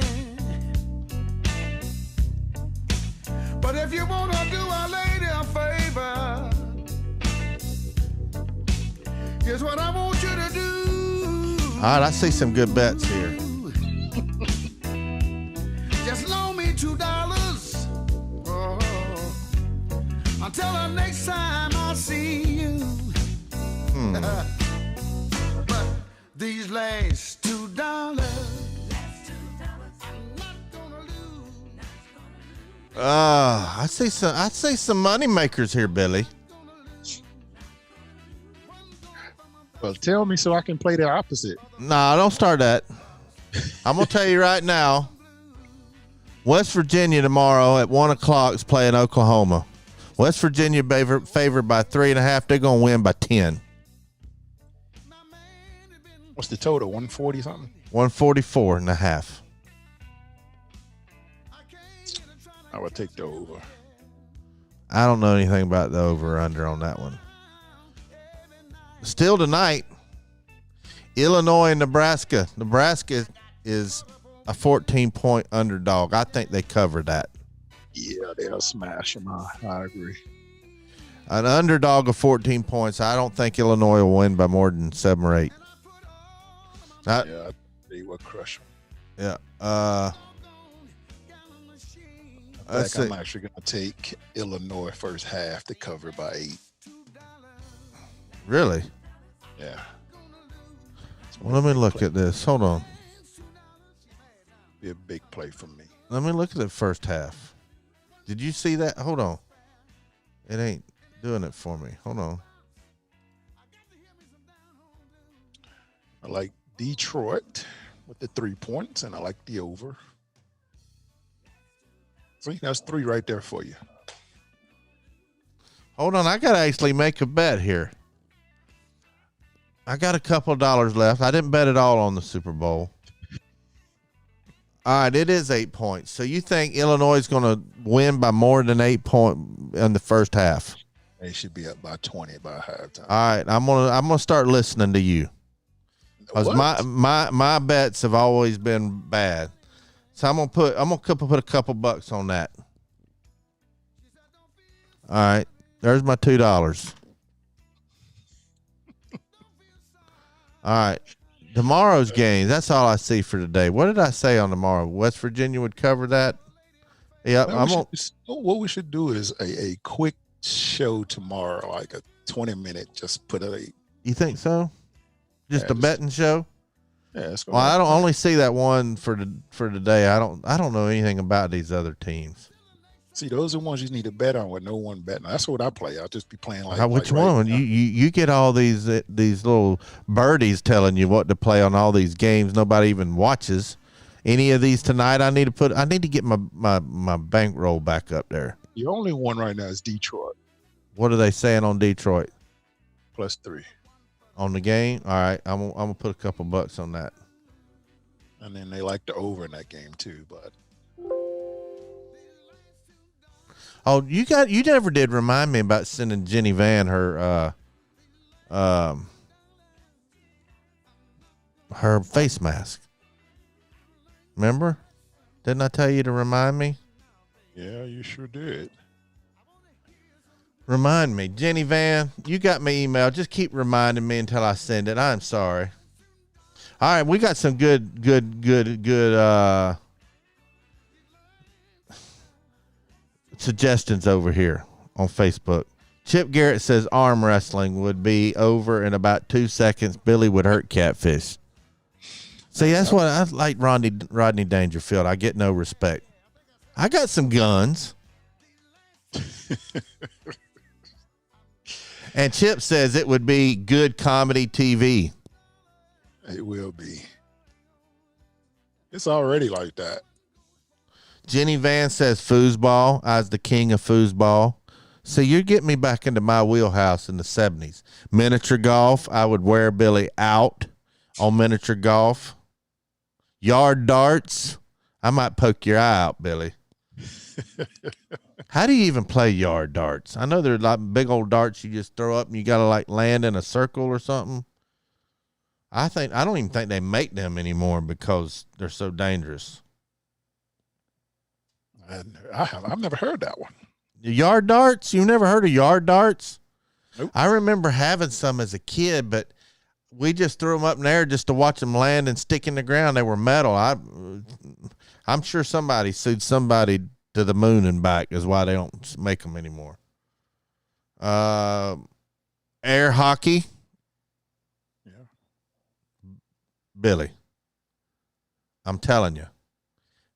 But if you want to do a lady a favor, here's what I want you to do. All right, I see some good bets here. Just loan me $2. Oh, until the next time I see you. But these last $2. I see some money makers here, Billy. Well, tell me so I can play the opposite. Nah, don't start that. I'm gonna tell you right now. West Virginia tomorrow at 1:00 is playing Oklahoma. West Virginia favored by 3.5. They're gonna win by 10. What's the total? 140 something? 144.5. I would take the over. I don't know anything about the over or under on that one. Still tonight, Illinois and Nebraska. Nebraska is a 14-point underdog. I think they cover that. Yeah, they'll smash them. I agree. An underdog of 14 points. I don't think Illinois will win by more than 7 or 8. Yeah, they will crush them. Yeah. I'm actually going to take Illinois first half to cover by 8. Really? Yeah. Well, let me look at this. Hold on. Be a big play for me. Let me look at the first half. Did you see that? Hold on. It ain't doing it for me. Hold on. I like Detroit with the 3 points, and I like the over. See, that's 3 right there for you. Hold on. I got to actually make a bet here. I got a couple of dollars left. I didn't bet it all on the Super Bowl. All right, it is 8 points. So you think Illinois is going to win by more than 8 points in the first half? They should be up by 20 by halftime. All right, I'm gonna start listening to you. Because my bets have always been bad. So I'm gonna put a couple bucks on that. All right, there's my $2. All right. Tomorrow's game. That's all I see for today. What did I say on tomorrow? West Virginia would cover that. Yeah, what we should do is a quick show tomorrow, like a 20-minute. Just put a. You think so? Just a betting show? Yeah. Well, I don't only see that one for today. I don't know anything about these other teams. See, those are the ones you need to bet on with no one betting. That's what I play. I'll just be playing like. Which one? You get all these little birdies telling you what to play on all these games nobody even watches. Any of these tonight? I need to get my bankroll back up there. The only one right now is Detroit. What are they saying on Detroit? +3 on the game. All right, I'm gonna put a couple bucks on that. And then they like the over in that game too, but. Oh, you never did remind me about sending Jenny Van her face mask. Remember? Didn't I tell you to remind me? Yeah, you sure did. Remind me. Jenny Van, you got my email. Just keep reminding me until I send it. I'm sorry. All right, we got some good suggestions over here on Facebook. Chip Garrett says arm wrestling would be over in about 2 seconds. Billy would hurt Catfish. See, that's what I like. Rodney Dangerfield. I get no respect. I got some guns. And Chip says it would be good comedy TV. It will be. It's already like that. Jenny Van says foosball. I was the king of foosball. So you're getting me back into my wheelhouse in the 70s. Miniature golf. I would wear Billy out on miniature golf. Yard darts. I might poke your eye out, Billy. How do you even play yard darts? I know they're like big old darts you just throw up and you got to like land in a circle or something. I don't even think they make them anymore because they're so dangerous. I've never heard that one. Yard darts? You've never heard of yard darts? Nope. I remember having some as a kid, but we just threw them up in the air just to watch them land and stick in the ground. They were metal. I'm sure somebody sued somebody to the moon and back is why they don't make them anymore. Air hockey. Yeah. Billy, I'm telling you,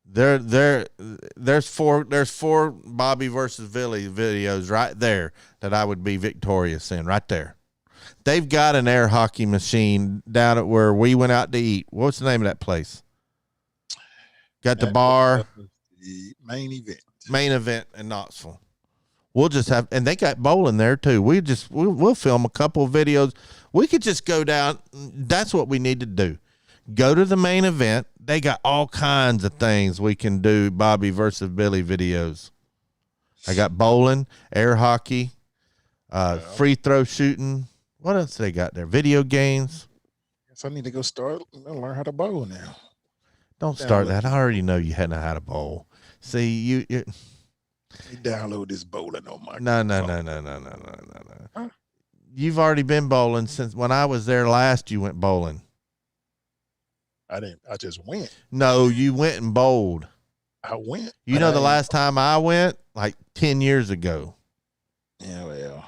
there's four Bobby versus Billy videos right there that I would be victorious in right there. They've got an air hockey machine down at where we went out to eat. What's the name of that place? Got the bar. The main event. Main event in Knoxville. We'll just have, and they got bowling there too. We'll film a couple of videos. We could just go down. That's what we need to do. Go to the main event. They got all kinds of things we can do. Bobby versus Billy videos. I got bowling, air hockey, free throw shooting. What else they got there? Video games. Guess I need to go learn how to bowl now. Don't start that. I already know you hadn't know how to bowl. See, you download this bowling on my No. Huh? You've already been bowling since when I was there last. You went bowling. I didn't. I just went. No, you went and bowled. I went. You know, the last time I went, like 10 years ago. Yeah, well,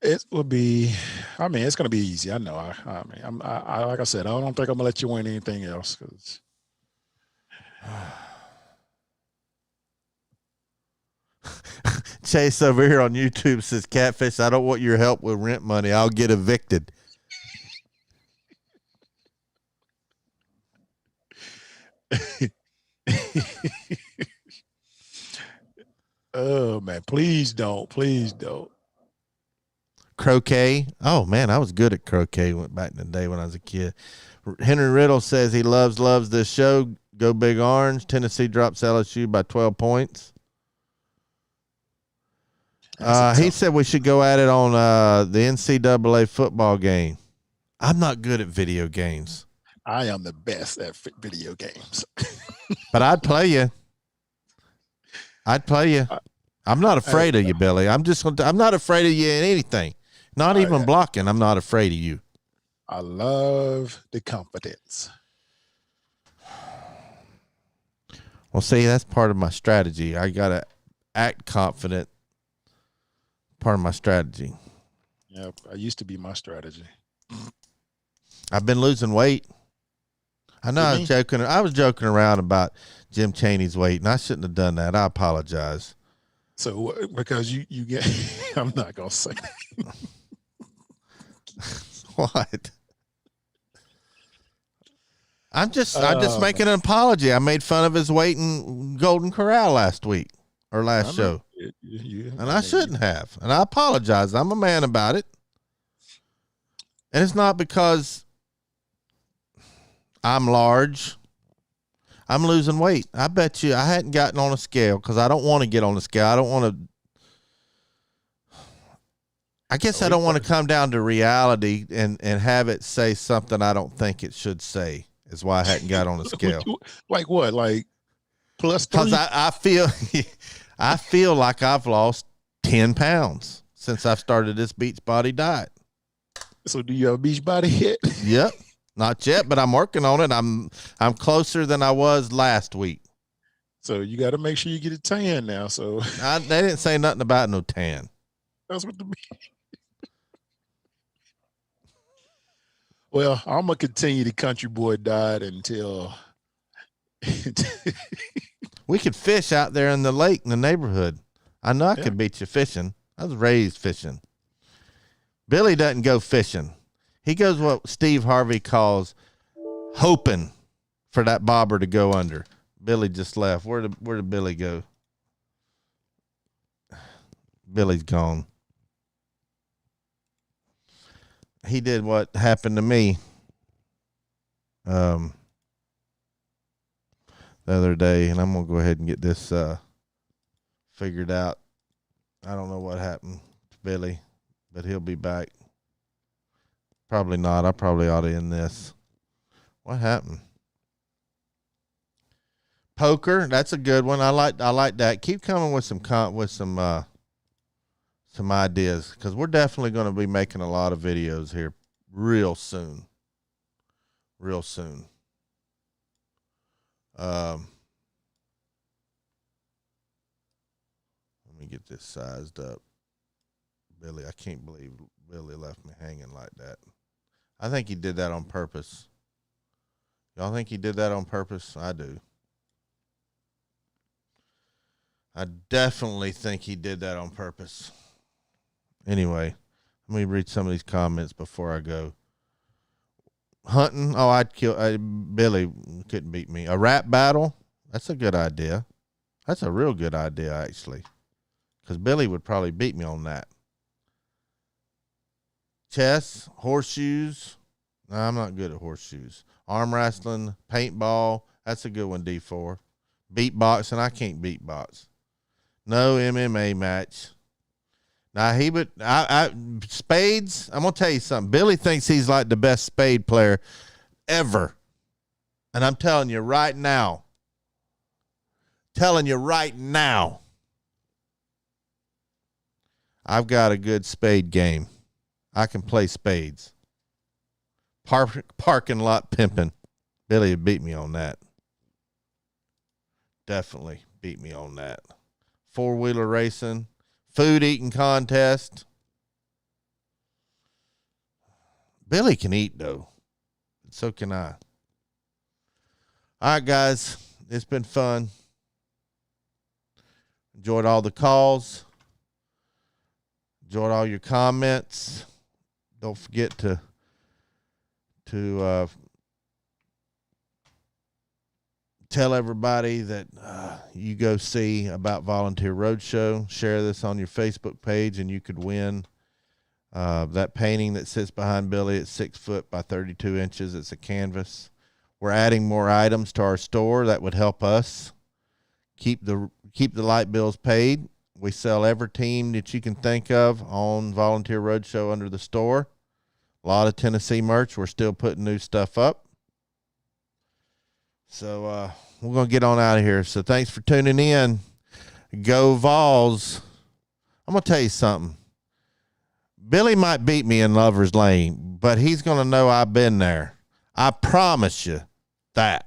it would be. I mean, it's gonna be easy. I know. I mean, I like I said, I don't think I'm gonna let you win anything else because. Chase over here on YouTube says, Catfish, I don't want your help with rent money. I'll get evicted. Oh, man. Please don't. Please don't. Croquet. Oh, man, I was good at croquet back in the day when I was a kid. Henry Riddle says he loves this show. Go Big Orange. Tennessee drops LSU by 12 points. He said we should go at it on the NCAA football game. I'm not good at video games. I am the best at video games. But I'd play you. I'm not afraid of you, Billy. I'm not afraid of you in anything. Not even blocking. I'm not afraid of you. I love the confidence. Well, see, that's part of my strategy. I got to act confident. Part of my strategy. Yeah, I used to be my strategy. I've been losing weight. I know I was joking around about Jim Chaney's weight, and I shouldn't have done that. I apologize. So because you get, I'm not gonna say that. What? I'm just making an apology. I made fun of his weight in Golden Corral last week or last show. And I shouldn't have. And I apologize. I'm a man about it. And it's not because I'm large. I'm losing weight. I bet you I hadn't gotten on a scale because I don't want to get on the scale. I don't want to. I guess I don't want to come down to reality and have it say something I don't think it should say. Is why I hadn't got on the scale. Like what? Like plus 3? Because I feel like I've lost 10 pounds since I've started this Beachbody diet. So do you have a Beachbody yet? Yep. Not yet, but I'm working on it. I'm closer than I was last week. So you got to make sure you get a tan now. So they didn't say nothing about no tan. That's what the Well, I'm gonna continue the country boy diet until we could fish out there in the lake in the neighborhood. I know I could beat you fishing. I was raised fishing. Billy doesn't go fishing. He goes what Steve Harvey calls hoping for that bobber to go under. Billy just left. Where did Billy go? Billy's gone. He did what happened to me the other day, and I'm going to go ahead and get this figured out. I don't know what happened to Billy, but he'll be back. Probably not. I probably ought to end this. What happened? Poker, that's a good one. I like that. Keep coming with some ideas, because we're definitely going to be making a lot of videos here real soon. Real soon. Let me get this sized up. Billy, I can't believe Billy left me hanging like that. I think he did that on purpose. Y'all think he did that on purpose? I do. I definitely think he did that on purpose. Anyway, let me read some of these comments before I go. Hunting, Billy couldn't beat me. A rap battle, that's a good idea. That's a real good idea, actually, because Billy would probably beat me on that. Chess, horseshoes. No, I'm not good at horseshoes. Arm wrestling, paintball. That's a good one, D4. Beatboxing, I can't beatbox. No MMA match. Now, spades, I'm going to tell you something. Billy thinks he's like the best spade player ever. And I'm telling you right now. I've got a good spade game. I can play spades. Parking lot pimping. Billy would beat me on that. Definitely beat me on that. Four-wheeler racing. Food eating contest. Billy can eat, though. So can I. All right, guys. It's been fun. Enjoyed all the calls. Enjoyed all your comments. Don't forget to tell everybody that you go see about Volunteer Roadshow. Share this on your Facebook page, and you could win that painting that sits behind Billy. It's 6 foot by 32 inches. It's a canvas. We're adding more items to our store that would help us keep the light bills paid. We sell every team that you can think of on Volunteer Roadshow under the store. A lot of Tennessee merch. We're still putting new stuff up. So we're going to get on out of here. So thanks for tuning in. Go Vols. I'm going to tell you something. Billy might beat me in Lover's Lane, but he's going to know I've been there. I promise you that.